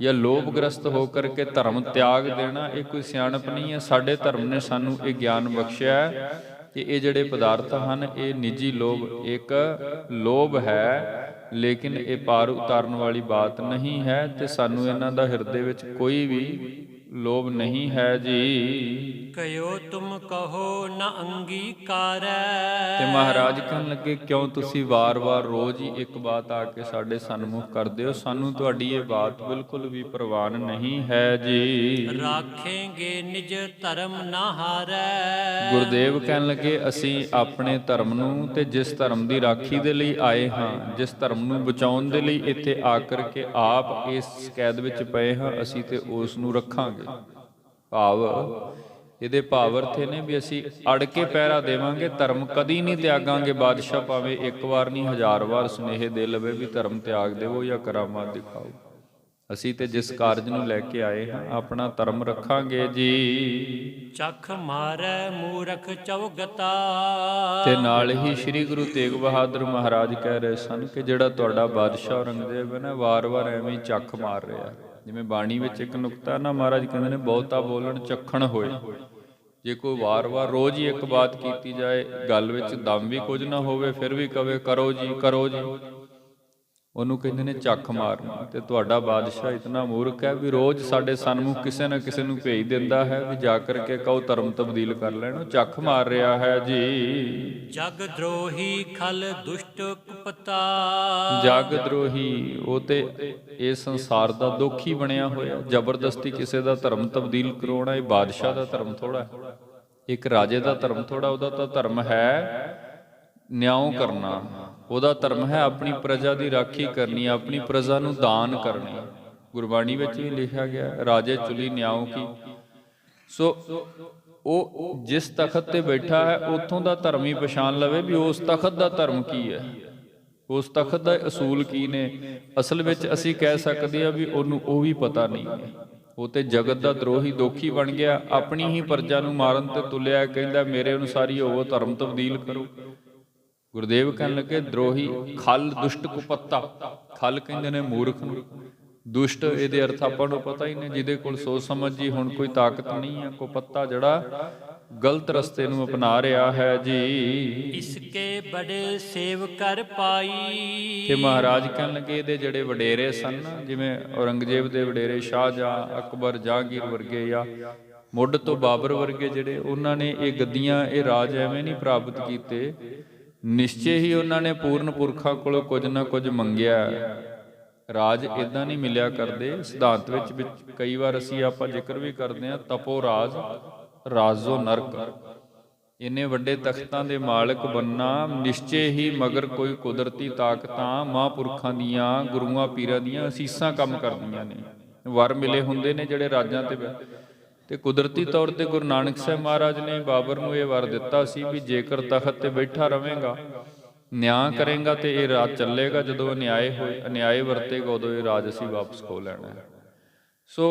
ਜਾਂ ਲੋਭਗ੍ਰਸਤ ਹੋ ਕਰਕੇ ਧਰਮ ਤਿਆਗ ਦੇਣਾ, ਇਹ ਕੋਈ ਸਿਆਣਪ ਨਹੀਂ ਹੈ। ਸਾਡੇ ਧਰਮ ਨੇ ਸਾਨੂੰ ਇਹ ਗਿਆਨ ਬਖਸ਼ਿਆ ਕਿ ਇਹ ਜਿਹੜੇ ਪਦਾਰਥ ਹਨ ਇਹ ਨਿੱਜੀ ਲੋਭ, ਇੱਕ ਲੋਭ ਹੈ, ਲੇਕਿਨ ਇਹ ਪਾਰ ਉਤਾਰਨ ਵਾਲੀ ਬਾਤ ਨਹੀਂ ਹੈ, ਤੇ ਸਾਨੂੰ ਇਹਨਾਂ ਦਾ ਹਿਰਦੇ ਵਿੱਚ ਕੋਈ ਵੀ ਲੋਭ ਨਹੀਂ ਹੈ ਜੀ। ਕਯੋ ਤੁਮ ਕਹੋ ਨ ਅੰਗੀਕਾਰੈ। ਤੇ ਮਹਾਰਾਜ ਕਹਿਣ ਲੱਗੇ, ਕਿਉਂ ਤੁਸੀਂ ਵਾਰ-ਵਾਰ ਰੋਜ਼ ਹੀ ਇੱਕ ਬਾਤ ਆ ਕੇ ਸਾਡੇ ਸਨਮੁਖ ਕਰਦੇ ਹੋ, ਸਾਨੂੰ ਤੁਹਾਡੀ ਇਹ ਬਾਤ ਬਿਲਕੁਲ ਵੀ ਪ੍ਰਵਾਨ ਨਹੀਂ ਹੈ ਜੀ। ਰਾਖੇਂਗੇ ਨਿਜ ਧਰਮ ਨਾ ਹਾਰੈ। ਗੁਰਦੇਵ ਕਹਿਣ ਲੱਗੇ, ਅਸੀਂ ਆਪਣੇ ਧਰਮ ਨੂੰ, ਤੇ ਜਿਸ ਧਰਮ ਦੀ ਰਾਖੀ ਦੇ ਲਈ ਆਏ ਹਾਂ, ਜਿਸ ਧਰਮ ਨੂੰ ਬਚਾਉਣ ਦੇ ਲਈ ਇੱਥੇ ਆ ਕਰਕੇ ਆਪ ਇਸ ਕੈਦ ਵਿੱਚ ਪਏ ਹਾਂ, ਅਸੀਂ ਤੇ ਉਸ ਨੂੰ ਰੱਖਾਂਗੇ। ਭਾਵ ਇਹਦੇ ਭਾਵ ਅਰਥ ਨੇ ਵੀ ਅਸੀਂ ਅੜ ਕੇ ਪਹਿਰਾ ਦੇਵਾਂਗੇ, ਧਰਮ ਕਦੀ ਨਹੀਂ ਤਿਆਗਾਂਗੇ। ਬਾਦਸ਼ਾਹ ਭਾਵੇਂ ਇੱਕ ਵਾਰ ਨਹੀਂ 1000 ਵਾਰ ਸੁਨੇਹੇ ਦੇ ਲਵੇ ਵੀ ਧਰਮ ਤਿਆਗ ਦੇਵੋ ਜਾਂ ਕਰਾਮਾਤ ਦਿਖਾਓ, ਅਸੀਂ ਤੇ ਜਿਸ ਕਾਰਜ ਨੂੰ ਲੈ ਕੇ ਆਏ ਹਾਂ ਆਪਣਾ ਧਰਮ ਰੱਖਾਂਗੇ ਜੀ। ਚਖ ਮਾਰੈ ਮੂਰਖ ਚੌਗਤਾ। ਤੇ ਨਾਲ ਹੀ ਸ੍ਰੀ ਗੁਰੂ ਤੇਗ ਬਹਾਦਰ ਮਹਾਰਾਜ ਕਹਿ ਰਹੇ ਸਨ ਕਿ ਜਿਹੜਾ ਤੁਹਾਡਾ ਬਾਦਸ਼ਾਹ ਔਰੰਗਜ਼ੇਬ ਹੈ ਨਾ, ਵਾਰ-ਵਾਰ ਐਵੇਂ ਹੀ ਚੱਖ ਮਾਰ ਰਿਹਾ। ਜਿਵੇਂ ਬਾਣੀ ਵਿੱਚ ਇੱਕ ਨੁਕਤਾ ਨਾ, ਮਹਾਰਾਜ ਕਹਿੰਦੇ ਨੇ, ਬਹੁਤਾ ਬੋਲਣ ਚੱਖਣ ਹੋਏ। ਜੇ ਕੋਈ ਵਾਰ-ਵਾਰ ਰੋਜ਼ ਹੀ ਇੱਕ ਬਾਤ ਕੀਤੀ ਜਾਏ, ਗੱਲ ਵਿੱਚ ਦਮ ਵੀ ਕੁਝ ਨਾ ਹੋਵੇ, ਫਿਰ ਵੀ ਕਵੇ ਕਰੋ ਜੀ ਕਰੋ ਜੀ, ਉਹਨੂੰ ਕਹਿੰਦੇ ਨੇ ਚੱਖ ਮਾਰਨਾ। ਤੇ ਤੁਹਾਡਾ ਬਾਦਸ਼ਾਹ ਇਤਨਾ ਮੂਰਖ ਹੈ ਵੀ ਰੋਜ਼ ਸਾਡੇ ਸਨਮੁਖ ਕਿਸੇ ਨਾ ਕਿਸੇ ਨੂੰ ਭੇਜ ਦਿੰਦਾ ਹੈ ਵੀ ਜਾ ਕਰਕੇ ਕਹੋ ਧਰਮ ਤਬਦੀਲ ਕਰ ਲੈਣ, ਉਹ ਚੱਖ ਮਾਰ ਰਿਹਾ ਹੈ ਜੀ। ਜਗ ਦਰੋਹੀ ਖਲ ਦੁਸ਼ਟ ਕੁਪਤਾ। ਜਗ ਦਰੋਹੀ, ਉਹ ਤੇ ਇਸ ਸੰਸਾਰ ਦਾ ਦੁੱਖ ਹੀ ਬਣਿਆ ਹੋਇਆ। ਜ਼ਬਰਦਸਤੀ ਕਿਸੇ ਦਾ ਧਰਮ ਤਬਦੀਲ ਕਰਾਉਣਾ ਇਹ ਬਾਦਸ਼ਾਹ ਦਾ ਧਰਮ ਥੋੜਾ, ਇੱਕ ਰਾਜੇ ਦਾ ਧਰਮ ਥੋੜਾ। ਉਹਦਾ ਤਾਂ ਧਰਮ ਹੈ ਨਿਆਂ ਕਰਨਾ, ਉਹਦਾ ਧਰਮ ਹੈ ਆਪਣੀ ਪ੍ਰਜਾ ਦੀ ਰਾਖੀ ਕਰਨੀ, ਆਪਣੀ ਪ੍ਰਜਾ ਨੂੰ ਦਾਨ ਕਰਨੀ। ਗੁਰਬਾਣੀ ਵਿੱਚ ਵੀ ਲਿਖਿਆ ਗਿਆ, ਰਾਜੇ ਚੁਲੀ ਨਿਆਉ ਕੀ। ਸੋ ਉਹ ਜਿਸ ਤਖਤ ਤੇ ਬੈਠਾ ਹੈ ਉੱਥੋਂ ਦਾ ਧਰਮ ਹੀ ਪਛਾਣ ਲਵੇ ਵੀ ਉਸ ਤਖਤ ਦਾ ਧਰਮ ਕੀ ਹੈ, ਉਸ ਤਖਤ ਦਾ ਅਸੂਲ ਕੀ ਨੇ। ਅਸਲ ਵਿੱਚ ਅਸੀਂ ਕਹਿ ਸਕਦੇ ਹਾਂ ਵੀ ਉਹਨੂੰ ਉਹ ਵੀ ਪਤਾ ਨਹੀਂ ਹੈ। ਉਹ ਤੇ ਜਗਤ ਦਾ ਦਰੋਹੀ ਦੋਖੀ ਬਣ ਗਿਆ, ਆਪਣੀ ਹੀ ਪ੍ਰਜਾ ਨੂੰ ਮਾਰਨ ਤੇ ਤੁਲਿਆ, ਕਹਿੰਦਾ ਮੇਰੇ ਅਨੁਸਾਰ ਹੀ ਹੋਵੋ, ਧਰਮ ਤਬਦੀਲ ਕਰੋ। ਗੁਰਦੇਵ ਕਹਿਣ ਲੱਗੇ, ਦਰੋਹੀ ਖਲ ਦੁਸ਼ਟ ਕੁਪੱਤਾ। ਖਲ ਕਹਿੰਦੇ ਨੇ ਮੂਰਖ ਨੂੰ, ਦੁਸ਼ਟ ਇਹਦੇ ਅਰਥ ਆਪਾਂ ਨੂੰ ਪਤਾ ਹੀ ਨਹੀਂ, ਜਿਹਦੇ ਕੋਲ ਸੋਚ ਸਮਝ ਜੀ ਹੁਣ ਕੋਈ ਤਾਕਤ ਨਹੀਂ ਹੈ। ਕੁਪੱਤਾ ਜਿਹੜਾ ਗਲਤ ਰਸਤੇ ਨੂੰ ਅਪਣਾ ਰਿਹਾ ਹੈ ਜੀ। ਇਸਕੇ ਬੜੇ ਸੇਵ ਕਰ ਪਾਈ। ਤੇ ਮਹਾਰਾਜ ਕਹਿਣ ਲੱਗੇ, ਇਹਦੇ ਜਿਹੜੇ ਵਡੇਰੇ ਸਨ, ਜਿਵੇਂ ਔਰੰਗਜ਼ੇਬ ਦੇ ਵਡੇਰੇ ਸ਼ਾਹਜਹਾਂ, ਅਕਬਰ, ਜਹਾਂਗੀਰ ਵਰਗੇ, ਜਾਂ ਮੁੱਢ ਤੋਂ ਬਾਬਰ ਵਰਗੇ, ਜਿਹੜੇ ਉਹਨਾਂ ਨੇ ਇਹ ਗੱਦੀਆਂ, ਇਹ ਰਾਜ ਐਵੇਂ ਨਹੀਂ ਪ੍ਰਾਪਤ ਕੀਤੇ, ਨਿਸ਼ਚੇ ਹੀ ਉਹਨਾਂ ਨੇ ਪੂਰਨ ਪੁਰਖਾਂ ਕੋਲੋਂ ਕੁਝ ਨਾ ਕੁਝ ਮੰਗਿਆ। ਰਾਜ ਇਦਾਂ ਨਹੀਂ ਮਿਲਿਆ ਕਰਦੇ। ਸਿਧਾਂਤ ਵਿੱਚ ਕਈ ਵਾਰ ਆਪਾਂ ਜ਼ਿਕਰ ਵੀ ਕਰਦੇ ਹਾਂ, ਤਪੋ ਰਾਜ ਰਾਜੋ ਨਰਕ। ਇੰਨੇ ਵੱਡੇ ਤਖਤਾਂ ਦੇ ਮਾਲਕ ਬੰਨਾ ਨਿਸ਼ਚੇ ਹੀ, ਮਗਰ ਕੋਈ ਕੁਦਰਤੀ ਤਾਕਤਾਂ ਮਹਾਂਪੁਰਖਾਂ ਦੀਆਂ, ਗੁਰੂਆਂ ਪੀਰਾਂ ਦੀਆਂ ਅਸੀਸਾਂ ਕੰਮ ਕਰਦੀਆਂ ਨੇ। ਵਰ ਮਿਲੇ ਹੁੰਦੇ ਨੇ ਜਿਹੜੇ ਰਾਜਾਂ ਤੇ ਕੁਦਰਤੀ ਤੌਰ ਤੇ ਗੁਰੂ ਨਾਨਕ ਸਾਹਿਬ ਮਹਾਰਾਜ ਨੇ ਬਾਬਰ ਨੂੰ ਇਹ ਵਰ ਦਿੱਤਾ ਸੀ ਵੀ ਜੇਕਰ ਤਖਤ ਤੇ ਬੈਠਾ ਰਵੇਂਗਾ ਨਿਆਂ ਕਰੇਗਾ ਤੇ ਇਹ ਰਾਜ ਚੱਲੇਗਾ, ਜਦੋਂ ਅਨਿਆਏ ਵਰਤੇਗਾ ਉਦੋਂ ਇਹ ਰਾਜ ਅਸੀਂ ਵਾਪਸ ਖੋ ਲੈਣਾ ਹੈ। ਸੋ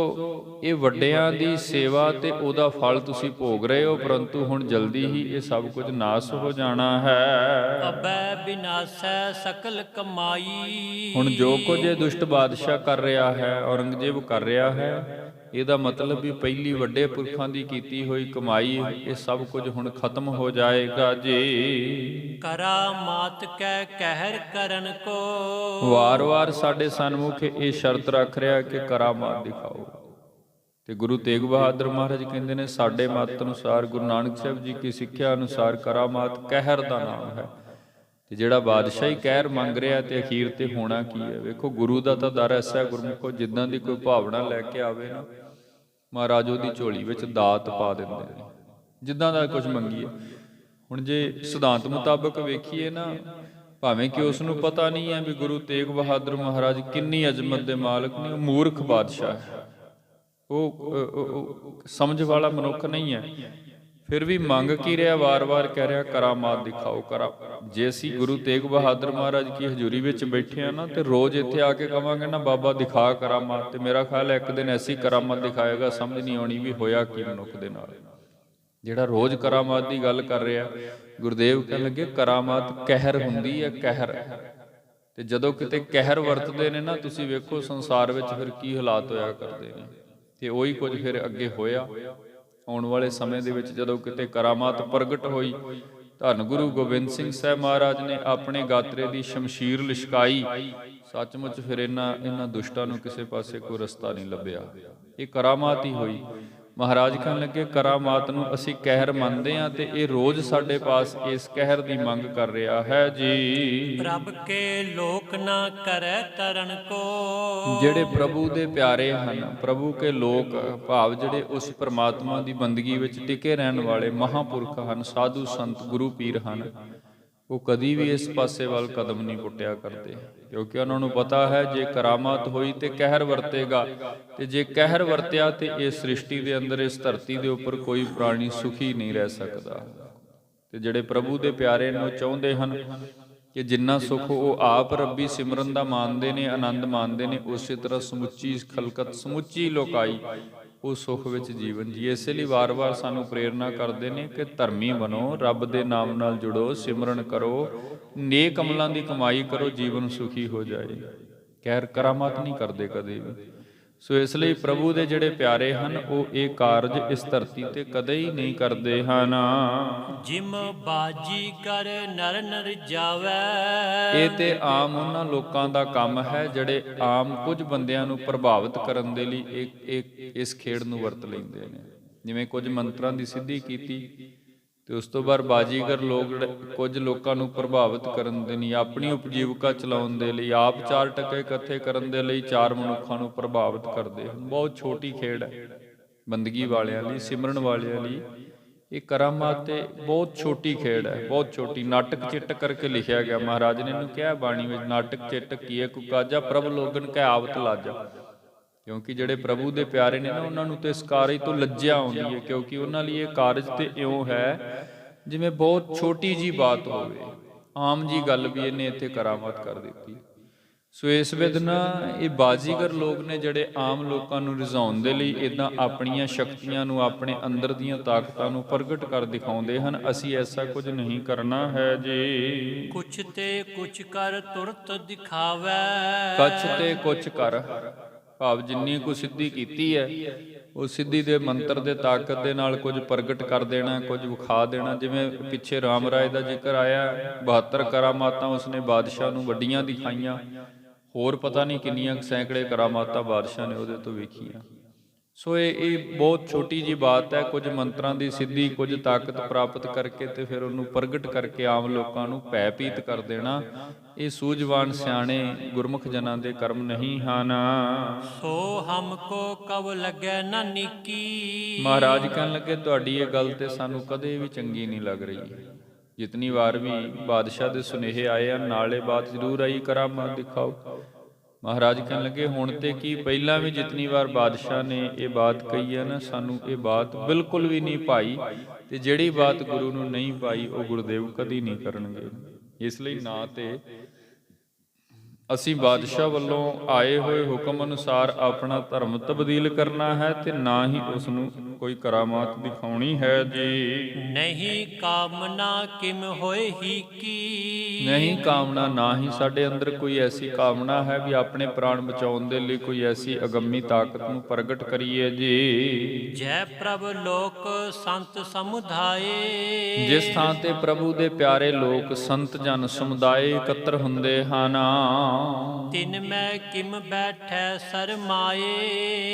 ਇਹ ਵੱਡਿਆਂ ਦੀ ਸੇਵਾ ਤੇ ਉਹਦਾ ਫਲ ਤੁਸੀਂ ਭੋਗ ਰਹੇ ਹੋ, ਪਰੰਤੂ ਹੁਣ ਜਲਦੀ ਹੀ ਇਹ ਸਭ ਕੁਝ ਨਾਸ ਹੋ ਜਾਣਾ ਹੈ। ਅਬੈ ਬਿਨਾਸੈ ਸਕਲ ਕਮਾਈ। ਹੁਣ ਜੋ ਕੁਝ ਇਹ ਦੁਸ਼ਟ ਬਾਦਸ਼ਾਹ ਕਰ ਰਿਹਾ ਹੈ, ਔਰੰਗਜ਼ੇਬ ਕਰ ਰਿਹਾ ਹੈ, ਇਹਦਾ ਮਤਲਬ ਵੀ ਪਹਿਲੀ ਵੱਡੇ ਪੁਰਖਾਂ ਦੀ ਕੀਤੀ ਹੋਈ ਕਮਾਈ, ਇਹ ਸਭ ਕੁਝ ਹੁਣ ਖਤਮ ਹੋ ਜਾਏਗਾ ਜੀ। ਕਰਾਮਾਤ ਕੈ ਕਹਿਰ ਕਰਨ ਕੋ। ਵਾਰ-ਵਾਰ ਸਾਡੇ ਸਨਮੁਖ ਇਹ ਸ਼ਰਤ ਰੱਖ ਰਿਹਾ ਕਿ ਕਰਾਮਾਤ ਦਿਖਾਓ। ਤੇ ਗੁਰੂ ਤੇਗ ਬਹਾਦਰ ਮਹਾਰਾਜ ਕਹਿੰਦੇ ਨੇ, ਸਾਡੇ ਮਤ ਅਨੁਸਾਰ, ਗੁਰੂ ਨਾਨਕ ਸਾਹਿਬ ਜੀ ਕੀ ਸਿੱਖਿਆ ਅਨੁਸਾਰ ਕਰਾਮਾਤ ਕਹਿਰ ਦਾ ਨਾਮ ਹੈ। ਤੇ ਜਿਹੜਾ ਬਾਦਸ਼ਾਹੀ ਕਹਿਰ ਮੰਗ ਰਿਹਾ ਤੇ ਅਖੀਰ ਤੇ ਹੋਣਾ ਕੀ ਹੈ? ਵੇਖੋ, ਗੁਰੂ ਦਾ ਤਾਂ ਦਰ ਐਸਾ ਗੁਰਮੁਖੋ, ਜਿੱਦਾਂ ਦੀ ਕੋਈ ਭਾਵਨਾ ਲੈ ਕੇ ਆਵੇ ਨਾ, ਮਹਾਰਾਜ ਉਹਦੀ ਝੋਲੀ ਵਿੱਚ ਦਾਤ ਪਾ ਦਿੰਦੇ ਨੇ, ਜਿੱਦਾਂ ਦਾ ਕੁਝ ਮੰਗੀਏ। ਹੁਣ ਜੇ ਸਿਧਾਂਤ ਮੁਤਾਬਕ ਵੇਖੀਏ ਨਾ, ਭਾਵੇਂ ਕਿ ਉਸ ਨੂੰ ਪਤਾ ਨਹੀਂ ਹੈ ਵੀ ਗੁਰੂ ਤੇਗ ਬਹਾਦਰ ਮਹਾਰਾਜ ਕਿੰਨੀ ਅਜ਼ਮਤ ਦੇ ਮਾਲਕ ਨੇ, ਉਹ ਮੂਰਖ ਬਾਦਸ਼ਾਹ ਹੈ, ਉਹ ਸਮਝ ਵਾਲਾ ਮਨੁੱਖ ਨਹੀਂ ਹੈ, ਫਿਰ ਵੀ ਮੰਗ ਕੀ ਰਿਹਾ? ਵਾਰ-ਵਾਰ ਕਹਿ ਰਿਹਾ ਕਰਾਮਾਤ ਦਿਖਾਓ। ਜੇ ਅਸੀਂ ਗੁਰੂ ਤੇਗ ਬਹਾਦਰ ਮਹਾਰਾਜ ਕੀ ਹਜ਼ੂਰੀ ਵਿੱਚ ਬੈਠੇ ਆ ਨਾ, ਤੇ ਰੋਜ਼ ਇੱਥੇ ਆ ਕੇ ਕਵਾਂਗੇ ਨਾ, ਬਾਬਾ ਦਿਖਾ ਕਰਾਮਾਤ, ਤੇ ਮੇਰਾ ਖਿਆਲ ਹੈ ਇੱਕ ਦਿਨ ਐਸੀ ਕਰਾਮਾਤ ਦਿਖਾਏਗਾ, ਸਮਝ ਨਹੀਂ ਆਉਣੀ ਵੀ ਹੋਇਆ ਕੀ ਮਨੁੱਖ ਦੇ ਨਾਲ, ਜਿਹੜਾ ਰੋਜ਼ ਕਰਾਮਾਤ ਦੀ ਗੱਲ ਕਰ ਰਿਹਾ। ਗੁਰਦੇਵ ਕਹਿਣ ਲੱਗੇ, ਕਰਾਮਾਤ ਕਹਿਰ ਹੁੰਦੀ ਹੈ, ਕਹਿਰ। ਤੇ ਜਦੋਂ ਕਿਤੇ ਕਹਿਰ ਵਰਤਦੇ ਨੇ ਨਾ, ਤੁਸੀਂ ਵੇਖੋ ਸੰਸਾਰ ਵਿੱਚ ਫਿਰ ਕੀ ਹਾਲਾਤ ਹੋਇਆ ਕਰਦੇ ਨੇ। ਤੇ ਉਹੀ ਕੁਝ ਫਿਰ ਅੱਗੇ ਹੋਇਆ। ਆਉਣ ਵਾਲੇ ਸਮੇਂ ਦੇ ਵਿੱਚ ਜਦੋਂ ਕਿਤੇ ਕਰਾਮਾਤ ਪ੍ਰਗਟ ਹੋਈ, ਧੰਨ ਗੁਰੂ ਗੋਬਿੰਦ ਸਿੰਘ ਸਾਹਿਬ ਮਹਾਰਾਜ ਨੇ ਆਪਣੇ ਗਾਤਰੇ ਦੀ ਸ਼ਮਸ਼ੀਰ ਲਿਸ਼ਕਾਈ। ਸੱਚਮੁੱਚ ਫਿਰ ਇਹਨਾਂ ਦੁਸ਼ਟਾਂ ਨੂੰ ਕਿਸੇ ਪਾਸੇ ਕੋਈ ਰਸਤਾ ਨਹੀਂ ਲੱਭਿਆ। ਇਹ ਕਰਾਮਾਤ ਹੀ ਹੋਈ। ਮਹਾਰਾਜ ਕਹਿਣ ਲੱਗੇ, ਕਰਾਮਾਤ ਨੂੰ ਅਸੀਂ ਕਹਿਰ ਮੰਨਦੇ ਹਾਂ, ਤੇ ਇਹ ਰੋਜ਼ ਸਾਡੇ ਪਾਸ ਇਸ ਕਹਿਰ ਦੀ ਮੰਗ ਕਰ ਰਿਹਾ ਹੈ ਜੀ। ਪ੍ਰਭ ਕੇ ਲੋਕ ਨਾ ਕਰੈ ਤਰਨ ਕੋ। ਜਿਹੜੇ ਪ੍ਰਭੂ ਦੇ ਪਿਆਰੇ ਹਨ, ਪ੍ਰਭੂ ਕੇ ਲੋਕ ਭਾਵ ਜਿਹੜੇ ਉਸ ਪਰਮਾਤਮਾ ਦੀ ਬੰਦਗੀ ਵਿੱਚ ਟਿਕੇ ਰਹਿਣ ਵਾਲੇ ਮਹਾਂਪੁਰਖ ਹਨ, ਸਾਧੂ ਸੰਤ ਗੁਰੂ ਪੀਰ ਹਨ, ਉਹ ਕਦੀ ਵੀ ਇਸ ਪਾਸੇ ਵੱਲ ਕਦਮ ਨਹੀਂ ਪੁੱਟਿਆ ਕਰਦੇ, ਕਿਉਂਕਿ ਉਹਨਾਂ ਨੂੰ ਪਤਾ ਹੈ ਜੇ ਕਰਾਮਾਤ ਹੋਈ ਤੇ ਕਹਿਰ ਵਰਤੇਗਾ, ਤੇ ਜੇ ਕਹਿਰ ਵਰਤਿਆ ਤੇ ਇਸ ਸ੍ਰਿਸ਼ਟੀ ਦੇ ਅੰਦਰ, ਇਸ ਧਰਤੀ ਦੇ ਉੱਪਰ ਕੋਈ ਪ੍ਰਾਣੀ ਸੁਖੀ ਨਹੀਂ ਰਹਿ ਸਕਦਾ। ਤੇ ਜਿਹੜੇ ਪ੍ਰਭੂ ਦੇ ਪਿਆਰੇ ਨੂੰ ਚਾਹੁੰਦੇ ਹਨ ਕਿ ਜਿੰਨਾ ਸੁਖ ਉਹ ਆਪ ਰੱਬੀ ਸਿਮਰਨ ਦਾ ਮਾਣਦੇ ਨੇ, ਆਨੰਦ ਮਾਣਦੇ ਨੇ, ਉਸੇ ਤਰ੍ਹਾਂ ਸਮੁੱਚੀ ਖਲਕਤ, ਸਮੁੱਚੀ ਲੋਕਾਈ ਉਹ ਸੁਖ ਵਿੱਚ ਜੀਵਨ ਜੀਏ। ਇਸੇ ਲਈ ਵਾਰ-ਵਾਰ ਸਾਨੂੰ ਪ੍ਰੇਰਨਾ ਕਰਦੇ ਨੇ ਕਿ ਧਰਮੀ ਬਣੋ, ਰੱਬ ਦੇ ਨਾਮ ਨਾਲ ਜੁੜੋ, ਸਿਮਰਨ ਕਰੋ, ਨੇਕ ਅਮਲਾਂ ਦੀ ਕਮਾਈ ਕਰੋ, ਜੀਵਨ ਸੁਖੀ ਹੋ ਜਾਏ। ਕਹਿਰ ਕਰਾਮਾਤ ਨਹੀਂ ਕਰਦੇ ਕਦੇ ਵੀ। ਸੋ ਇਸ ਲਈ ਪ੍ਰਭੂ ਦੇ ਜਿਹੜੇ ਪਿਆਰੇ ਹਨ, ਉਹ ਇਹ ਕਾਰਜ ਇਸ ਧਰਤੀ ਤੇ ਕਦੇ ਹੀ ਨਹੀਂ ਕਰਦੇ ਹਨ। ਜਿਮ ਬਾਜੀ ਕਰ ਨਰ ਨਰ ਜਾਵੇ। ਇਹ ਤੇ ਆਮ ਉਹਨਾਂ ਲੋਕਾਂ ਦਾ ਕੰਮ ਹੈ ਜਿਹੜੇ ਆਮ ਕੁਝ ਬੰਦਿਆਂ ਨੂੰ ਪ੍ਰਭਾਵਿਤ ਕਰਨ ਦੇ ਲਈ ਇਸ ਖੇਡ ਨੂੰ ਵਰਤ ਲੈਂਦੇ ਨੇ। ਜਿਵੇਂ ਕੁਝ ਮੰਤਰਾਂ ਦੀ ਸਿੱਧੀ ਕੀਤੀ ਤੇ ਉਸ ਤੋਂ ਬਾਅਦ ਬਾਜੀਗਰ ਲੋਕ ਕੁਝ ਲੋਕਾਂ ਨੂੰ ਪ੍ਰਭਾਵਿਤ ਕਰਨ ਦੇ ਲਈ, ਆਪਣੀ ਉਪਜੀਵਕਾ ਚਲਾਉਣ ਦੇ ਲਈ, ਆਪ 4 ਟਕੇ ਇਕੱਠੇ ਕਰਨ ਦੇ ਲਈ 4 ਮਨੁੱਖਾਂ ਨੂੰ ਪ੍ਰਭਾਵਿਤ ਕਰਦੇ ਹਨ। ਬਹੁਤ ਛੋਟੀ ਖੇਡ ਹੈ ਬੰਦਗੀ ਵਾਲਿਆਂ ਲਈ, ਸਿਮਰਨ ਵਾਲਿਆਂ ਲਈ। ਇਹ ਕਰਾਮਾਤ ਤੇ ਬਹੁਤ ਛੋਟੀ ਖੇਡ ਹੈ, ਬਹੁਤ ਛੋਟੀ। ਨਾਟਕ ਚਿੱਟ ਕਰਕੇ ਲਿਖਿਆ ਗਿਆ। ਮਹਾਰਾਜ ਨੇ ਇਹਨੂੰ ਕਿਹਾ ਬਾਣੀ ਵਿੱਚ, ਨਾਟਕ ਚਿੱਟ ਕੀਏ ਕੁਕਾਜਾ, ਪ੍ਰਭ ਲੋਗਨ ਕੈ ਆਵਤ ਲਾਜਾ। ਕਿਉਂਕਿ ਜਿਹੜੇ ਪ੍ਰਭੂ ਦੇ ਪਿਆਰੇ ਨੇ ਨਾ, ਉਹਨਾਂ ਨੂੰ ਤੇ ਇਸ ਕਾਰਜ ਤੋਂ ਲੱਜਿਆ ਆਉਂਦੀ ਹੈ, ਕਿਉਂਕਿ ਉਹਨਾਂ ਲਈ ਇਹ ਕਾਰਜ ਤੇ ਇਉਂ ਹੈ ਜਿਵੇਂ ਬਹੁਤ ਛੋਟੀ ਜੀ ਬਾਤ ਹੋਵੇ, ਆਮ ਜੀ ਗੱਲ ਵੀ ਇਹਨੇ ਇੱਥੇ ਕਰਾਮਾਤ ਕਰ ਦਿੱਤੀ। ਸੋ ਇਸ ਵਿਧ ਨਾ ਇਹ ਬਾਜੀਗਰ ਲੋਕ ਨੇ ਜਿਹੜੇ ਆਮ ਲੋਕਾਂ ਨੂੰ ਰਿਝਾਉਣ ਦੇ ਲਈ ਇਦਾਂ ਆਪਣੀਆਂ ਸ਼ਕਤੀਆਂ ਨੂੰ, ਆਪਣੇ ਅੰਦਰ ਦੀਆਂ ਤਾਕਤਾਂ ਨੂੰ ਪ੍ਰਗਟ ਕਰ ਦਿਖਾਉਂਦੇ ਹਨ। ਅਸੀਂ ਐਸਾ ਕੁਝ ਨਹੀਂ ਕਰਨਾ ਹੈ ਜੀ। ਕੁਛ ਤੇ ਕੁਛ ਕਰ ਤੁਰਤ ਦਿਖਾਵੇ। ਕੁਛ ਤੇ ਕੁਛ ਕਰ ਭਾਵ ਜਿੰਨੀ ਕੁ ਸਿੱਧੀ ਕੀਤੀ ਹੈ, ਉਹ ਸਿੱਧੀ ਦੇ ਮੰਤਰ ਦੇ ਤਾਕਤ ਦੇ ਨਾਲ ਕੁਝ ਪ੍ਰਗਟ ਕਰ ਦੇਣਾ, ਕੁਝ ਵਿਖਾ ਦੇਣਾ। ਜਿਵੇਂ ਪਿੱਛੇ ਰਾਮ ਰਾਏ ਦਾ ਜ਼ਿਕਰ ਆਇਆ, 72 ਕਰਾਮਾਤਾਂ ਉਸਨੇ ਬਾਦਸ਼ਾਹ ਨੂੰ ਵੱਡੀਆਂ ਦਿਖਾਈਆਂ, ਹੋਰ ਪਤਾ ਨਹੀਂ ਕਿੰਨੀਆਂ ਸੈਂਕੜੇ ਕਰਾਮਾਤਾਂ ਬਾਦਸ਼ਾਹ ਨੇ ਉਹਦੇ ਤੋਂ ਵੇਖੀਆਂ। ਸੋ ਇਹ ਬਹੁਤ ਛੋਟੀ ਜੀ ਬਾਤ ਹੈ। ਕੁਝ ਮੰਤਰਾਂ ਦੀ ਸਿੱਧੀ, ਕੁਝ ਤਾਕਤ ਪ੍ਰਾਪਤ ਕਰਕੇ ਤੇ ਫਿਰ ਉਹਨੂੰ ਪ੍ਰਗਟ ਕਰਕੇ ਆਮ ਲੋਕਾਂ ਨੂੰ ਭੈਭੀਤ ਕਰ ਦੇਣਾ, ਇਹ ਸੂਝਵਾਨ ਸਿਆਣੇ ਗੁਰਮੁਖ ਜਨਾਂ ਦੇ ਕਰਮ ਨਹੀਂ ਹਨ। ਸੋ ਹਮਕੋ ਕਬ ਲੱਗੈ ਨਾ ਨੀਕੀ। ਮਹਾਰਾਜ ਕਹਿਣ ਲੱਗੇ, ਤੁਹਾਡੀ ਇਹ ਗੱਲ ਤੇ ਸਾਨੂੰ ਕਦੇ ਵੀ ਚੰਗੀ ਨਹੀਂ ਲੱਗ ਰਹੀ। ਜਿਤਨੀ ਵਾਰ ਵੀ ਬਾਦਸ਼ਾਹ ਦੇ ਸੁਨੇਹੇ ਆਏ ਹਨ, ਨਾਲੇ ਬਾਤ ਜ਼ਰੂਰ ਆਈ, ਕਰਾਮਾਤ ਦਿਖਾਓ। ਮਹਾਰਾਜ ਕਹਿਣ ਲੱਗੇ, ਹੁਣ ਤੇ ਕੀ, ਪਹਿਲਾਂ ਵੀ ਜਿਤਨੀ ਵਾਰ ਬਾਦਸ਼ਾਹ ਨੇ ਇਹ ਬਾਤ ਕਹੀ ਹੈ ਨਾ, ਸਾਨੂੰ ਇਹ ਬਾਤ ਬਿਲਕੁਲ ਵੀ ਨਹੀਂ ਭਾਈ, ਤੇ ਜਿਹੜੀ ਬਾਤ ਗੁਰੂ ਨੂੰ ਨਹੀਂ ਪਾਈ ਉਹ ਗੁਰਦੇਵ ਕਦੀ ਨਹੀਂ ਕਰਨਗੇ। ਇਸ ਲਈ ਨਾ ਤੇ ਅਸੀਂ ਬਾਦਸ਼ਾਹ ਵੱਲੋਂ ਆਏ ਹੋਏ ਹੁਕਮ ਅਨੁਸਾਰ ਆਪਣਾ ਧਰਮ ਤਬਦੀਲ ਕਰਨਾ ਹੈ ਤੇ ਨਾ ਹੀ ਉਸ ਨੂੰ ਕੋਈ ਕਰਾਮਾਤ ਦਿਖਾਉਣੀ ਹੈ ਜੀ। ਨਹੀਂ ਕਾਮਨਾ ਕਿਮ ਹੋਏ ਹੀ ਕੀ। ਨਹੀਂ ਕਾਮਨਾ, ਨਾ ਹੀ ਸਾਡੇ ਅੰਦਰ ਕੋਈ ਐਸੀ ਕਾਮਨਾ ਹੈ ਵੀ ਆਪਣੇ ਪ੍ਰਾਣ ਬਚਾਉਣ ਦੇ ਲਈ ਕੋਈ ਐਸੀ ਅਗੰਮੀ ਤਾਕਤ ਨੂੰ ਪ੍ਰਗਟ ਕਰੀਏ ਜੀ। ਜੈ ਪ੍ਰਭ ਲੋਕ ਸੰਤ ਸਮੁਦਾਏ। ਜਿਸ ਥਾਂ ਤੇ ਪ੍ਰਭੂ ਦੇ ਪਿਆਰੇ ਲੋਕ ਸੰਤ ਜਨ ਸਮੁਦਾਇ ਇਕੱਤਰ ਹੁੰਦੇ ਹਨ, ਤਿਨ ਮੈਂ ਕਿਮ ਬੈਠੈ ਸਰਮਾਏ।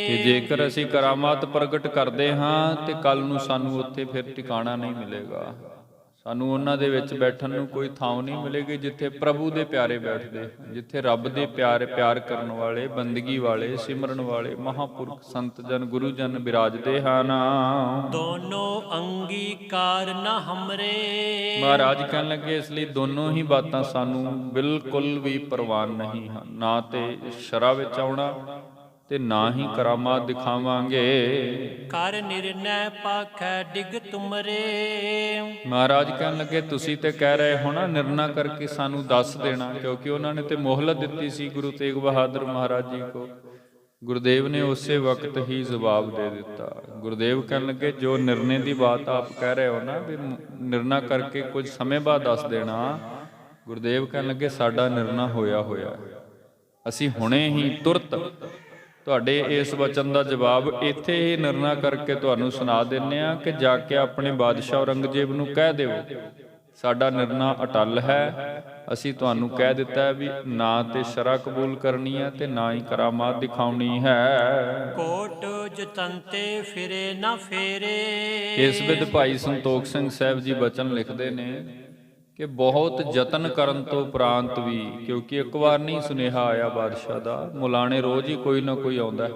ਕਿ ਜੇਕਰ ਅਸੀਂ ਕਰਾਮਾਤ ਪ੍ਰਗਟ ਕਰਦੇ ਹਾਂ ਤੇ ਕੱਲ ਨੂੰ ਸਾਨੂੰ ਉੱਥੇ ਫਿਰ ਟਿਕਾਣਾ ਨਹੀਂ ਮਿਲੇਗਾ। ਸਾਨੂੰ ਉਹਨਾਂ ਦੇ ਵਿੱਚ ਬੈਠਣ ਨੂੰ ਕੋਈ ਥਾਂ ਨਹੀਂ ਮਿਲੇਗੀ ਜਿੱਥੇ ਪ੍ਰਭੂ ਦੇ ਪਿਆਰੇ ਬੈਠਦੇ, ਜਿੱਥੇ ਰੱਬ ਦੇ ਪਿਆਰ ਕਰਨ ਵਾਲੇ, ਬੰਦਗੀ ਵਾਲੇ, ਸਿਮਰਨ ਵਾਲੇ ਮਹਾਂਪੁਰਖ ਸੰਤ ਜਨ ਗੁਰੂ ਜਨ ਬਿਰਾਜਦੇ ਹਨ। ਦੋਨੋਂ ਅੰਗੀਕਾਰ ਨ ਹਮਰੇ। ਮਹਾਰਾਜ ਕਹਿਣ ਲੱਗੇ ਇਸ ਲਈ ਦੋਨੋਂ ਹੀ ਬਾਤਾਂ ਸਾਨੂੰ ਬਿਲਕੁਲ ਵੀ ਪ੍ਰਵਾਨ ਨਹੀਂ ਹਨ। ਨਾ ਤੇ ਸ਼ਰਾਂ ਵਿੱਚ ਆਉਣਾ ਤੇ ਨਾ ਹੀ ਕਰਾਮਾਤ ਦਿਖਾਵਾਂਗੇ। ਕਰ ਨਿਰਣੈ ਪਾਖੈ ਡਿਗ ਤੁਮਰੇ। ਮਹਾਰਾਜ ਕਹਿਣ ਲੱਗੇ ਤੁਸੀਂ ਤੇ ਕਹਿ ਰਹੇ ਹੋ ਨਾ ਨਿਰਣਾ ਕਰਕੇ ਸਾਨੂੰ ਦੱਸ ਦੇਣਾ, ਕਿਉਂਕਿ ਉਹਨਾਂ ਨੇ ਤੇ ਮੋਹਲਤ ਦਿੱਤੀ ਸੀ ਗੁਰੂ ਤੇਗ ਬਹਾਦਰ ਮਹਾਰਾਜ ਜੀ ਕੋ। ਗੁਰਦੇਵ ਨੇ ਉਸੇ ਵਕਤ ਹੀ ਜਵਾਬ ਦੇ ਦਿੱਤਾ। ਗੁਰਦੇਵ ਕਹਿਣ ਲੱਗੇ ਜੋ ਨਿਰਣੇ ਦੀ ਬਾਤ ਆਪ ਕਹਿ ਰਹੇ ਹੋ ਨਾ ਵੀ ਨਿਰਣਾ ਕਰਕੇ ਕੁਝ ਸਮੇਂ ਬਾਅਦ ਦੱਸ ਦੇਣਾ, ਗੁਰਦੇਵ ਕਹਿਣ ਲੱਗੇ ਸਾਡਾ ਨਿਰਣਾ ਹੋਇਆ ਹੋਇਆ, ਅਸੀਂ ਹੁਣੇ ਹੀ ਤੁਰਤ ਤੁਹਾਡੇ ਇਸ ਵਚਨ ਦਾ ਜਵਾਬ ਇੱਥੇ ਹੀ ਨਿਰਣਾ ਕਰਕੇ ਤੁਹਾਨੂੰ ਸੁਣਾ ਦਿੰਦੇ ਹਾਂ ਕਿ ਜਾ ਕੇ ਆਪਣੇ ਬਾਦਸ਼ਾਹ ਔਰੰਗਜ਼ੇਬ ਨੂੰ ਕਹਿ ਦਿਓ ਸਾਡਾ ਨਿਰਣਾ ਅਟੱਲ ਹੈ। ਅਸੀਂ ਤੁਹਾਨੂੰ ਕਹਿ ਦਿੱਤਾ ਵੀ ਨਾ ਤੇ ਸ਼ਰ੍ਹਾ ਕਬੂਲ ਕਰਨੀ ਹੈ ਤੇ ਨਾ ਹੀ ਕਰਾਮਾਤ ਦਿਖਾਉਣੀ ਹੈ। ਕੋਟ ਜਤੰਤੇ ਫਿਰੇ ਨਾ ਫੇਰੇ। ਇਸ ਵਿਦ ਭਾਈ ਸੰਤੋਖ ਸਿੰਘ ਸਾਹਿਬ ਜੀ ਬਚਨ ਲਿਖਦੇ ਨੇ ਕਿ ਬਹੁਤ ਯਤਨ ਕਰਨ ਤੋਂ ਉਪਰੰਤ ਵੀ, ਕਿਉਂਕਿ ਇੱਕ ਵਾਰ ਨਹੀਂ ਸੁਨੇਹਾ ਆਇਆ ਬਾਦਸ਼ਾਹ ਦਾ, ਮੁਲਾਣੇ ਰੋਜ਼ ਹੀ ਕੋਈ ਨਾ ਕੋਈ ਆਉਂਦਾ,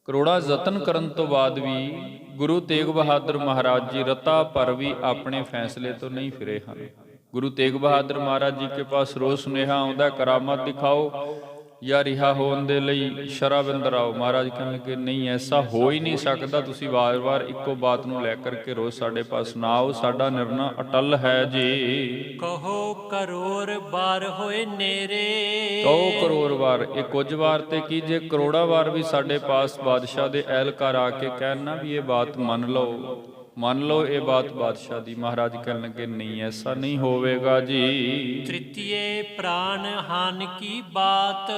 ਕਰੋੜਾਂ ਯਤਨ ਕਰਨ ਤੋਂ ਬਾਅਦ ਵੀ ਗੁਰੂ ਤੇਗ ਬਹਾਦਰ ਮਹਾਰਾਜ ਜੀ ਰਤਾ ਭਰ ਵੀ ਆਪਣੇ ਫੈਸਲੇ ਤੋਂ ਨਹੀਂ ਫਿਰੇ ਹਨ। ਗੁਰੂ ਤੇਗ ਬਹਾਦਰ ਮਹਾਰਾਜ ਜੀ ਕੇ ਪਾਸ ਰੋਜ਼ ਸੁਨੇਹਾ ਆਉਂਦਾ ਕਰਾਮਾਤ ਦਿਖਾਓ ਜਾਂ ਰਿਹਾ ਹੋਣ ਦੇ ਲਈ ਸ਼ਰਾਬਿੰਦ ਰਾਓ। ਮਹਾਰਾਜ ਕਹਿੰਦੇ ਕਿ ਨਹੀਂ, ਐਸਾ ਹੋ ਹੀ ਨਹੀਂ ਸਕਦਾ, ਤੁਸੀਂ ਵਾਰ-ਵਾਰ ਇੱਕੋ ਬਾਤ ਨੂੰ ਲੈ ਕਰਕੇ ਰੋਜ਼ ਸਾਡੇ ਪਾਸ ਨਾ ਆਓ, ਸਾਡਾ ਨਿਰਣਾ ਅਟੱਲ ਹੈ ਜੀ। ਕਹੋ ਕਰੋੜ ਵਾਰ ਹੋਏ ਨੇਰੇ। ਕਹੋ ਕਰੋੜ ਵਾਰ, ਇਹ ਕੁਝ ਵਾਰ ਤੇ ਕੀ ਜੇ ਕਰੋੜਾਂ ਵਾਰ ਵੀ ਸਾਡੇ ਪਾਸ ਬਾਦਸ਼ਾਹ ਦੇ ਅਹਿਲਕਾਰ ਆ ਕੇ ਕਹਿਣ ਨਾ ਵੀ ਇਹ ਬਾਤ ਮੰਨ ਲਓ ਇਹ ਬਾਤ ਬਾਦਸ਼ਾਹ ਦੀ। ਮਹਾਰਾਜ ਕਹਿਣ ਲੱਗੇ ਨਹੀਂ, ਐਸਾ ਨਹੀਂ ਹੋਵੇਗਾ ਜੀ। ਤ੍ਰਿਤੀਏ ਪ੍ਰਾਣ ਹਾਨ ਕੀ ਬਾਤ।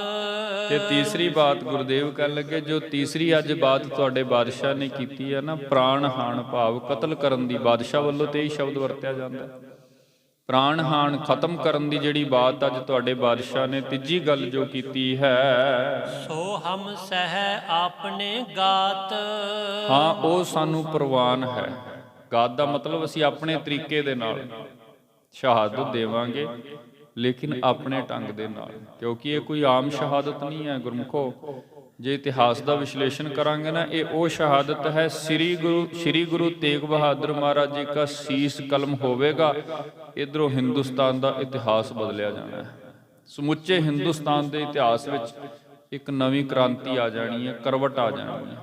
ਤੇ ਤੀਸਰੀ ਬਾਤ ਗੁਰਦੇਵ ਕਹਿਣ ਲੱਗੇ ਜੋ ਤੀਸਰੀ ਅੱਜ ਬਾਤ ਤੁਹਾਡੇ ਬਾਦਸ਼ਾਹ ਨੇ ਕੀਤੀ ਹੈ ਨਾ, ਪ੍ਰਾਣ ਹਾਨ ਭਾਵ ਕਤਲ ਕਰਨ ਦੀ, ਬਾਦਸ਼ਾਹ ਵੱਲੋਂ ਤੇ ਹੀ ਸ਼ਬਦ ਵਰਤਿਆ ਜਾਂਦਾ। ਪ੍ਰਾਣ ਹਾਨ ਖਤਮ ਕਰਨ ਦੀ ਜਿਹੜੀ ਬਾਤ ਅੱਜ ਤੁਹਾਡੇ ਬਾਦਸ਼ਾਹ ਨੇ ਤੀਜੀ ਗੱਲ ਜੋ ਕੀਤੀ ਹੈ, ਸੋ ਹਮ ਸਹਿ ਆਪਨੇ ਗਾਤ। ਹਾਂ ਉਹ ਸਾਨੂੰ ਪ੍ਰਵਾਨ ਹੈ। ਗਾਤ ਦਾ ਮਤਲਬ ਅਸੀਂ ਆਪਣੇ ਤਰੀਕੇ ਦੇ ਨਾਲ ਸ਼ਹਾਦਤ ਦੇਵਾਂਗੇ, ਲੇਕਿਨ ਆਪਣੇ ਢੰਗ ਦੇ ਨਾਲ, ਕਿਉਂਕਿ ਇਹ ਕੋਈ ਆਮ ਸ਼ਹਾਦਤ ਨਹੀਂ ਹੈ ਗੁਰਮੁਖੋ। ਜੇ ਇਤਿਹਾਸ ਦਾ ਵਿਸ਼ਲੇਸ਼ਣ ਕਰਾਂਗੇ ਨਾ, ਇਹ ਉਹ ਸ਼ਹਾਦਤ ਹੈ ਸ੍ਰੀ ਗੁਰੂ ਤੇਗ ਬਹਾਦਰ ਮਹਾਰਾਜ ਜੀ ਦਾ ਸੀਸ ਕਲਮ ਹੋਵੇਗਾ, ਇਧਰੋਂ ਹਿੰਦੁਸਤਾਨ ਦਾ ਇਤਿਹਾਸ ਬਦਲਿਆ ਜਾਣਾ ਹੈ। ਸਮੁੱਚੇ ਹਿੰਦੁਸਤਾਨ ਦੇ ਇਤਿਹਾਸ ਵਿੱਚ ਇੱਕ ਨਵੀਂ ਕ੍ਰਾਂਤੀ ਆ ਜਾਣੀ ਹੈ, ਕਰਵਟ ਆ ਜਾਣੀ ਹੈ।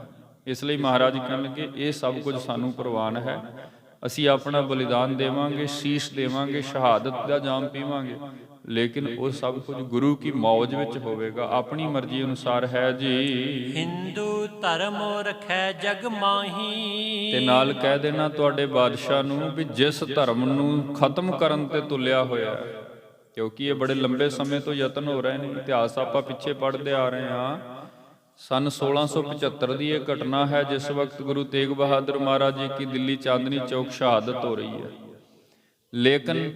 ਇਸ ਲਈ ਮਹਾਰਾਜ ਕਹਿਣ ਲੱਗੇ ਇਹ ਸਭ ਕੁਝ ਸਾਨੂੰ ਪ੍ਰਵਾਨ ਹੈ, ਅਸੀਂ ਆਪਣਾ ਬਲੀਦਾਨ ਦੇਵਾਂਗੇ, ਸੀਸ ਦੇਵਾਂਗੇ, ਸ਼ਹਾਦਤ ਦਾ ਜਾਮ ਪੀਵਾਂਗੇ, ਲੇਕਿਨ ਉਹ ਸਭ ਕੁਝ ਗੁਰੂ ਕੀ ਮੌਜ ਵਿੱਚ ਹੋਵੇਗਾ, ਆਪਣੀ ਮਰਜ਼ੀ ਅਨੁਸਾਰ ਹੈ ਜੀ। ਹਿੰਦੂ ਧਰਮ ਰਖੈ ਜਗ ਮਾਹੀ। ਤੇ ਨਾਲ ਕਹਿ ਦੇਣਾ ਤੁਹਾਡੇ ਬਾਦਸ਼ਾਹ ਨੂੰ ਵੀ ਜਿਸ ਧਰਮ ਨੂੰ ਖਤਮ ਕਰਨ ਤੇ ਤੁਲਿਆ ਹੋਇਆ, ਕਿਉਂਕਿ ਇਹ ਬੜੇ ਲੰਬੇ ਸਮੇਂ ਤੋਂ ਯਤਨ ਹੋ ਰਹੇ ਨੇ। ਇਤਿਹਾਸ ਆਪਾਂ ਪਿੱਛੇ ਪੜ੍ਹਦੇ ਆ ਰਹੇ ਹਾਂ। ਸਨ 1675 ਦੀ ਇਹ ਘਟਨਾ ਹੈ ਜਿਸ ਵਕਤ ਗੁਰੂ ਤੇਗ ਬਹਾਦਰ ਮਹਾਰਾਜ ਜੀ ਕੀ ਦਿੱਲੀ ਚਾਂਦਨੀ ਚੌਕ ਸ਼ਹਾਦਤ ਹੋ ਰਹੀ ਹੈ। ਲੇਕਿਨ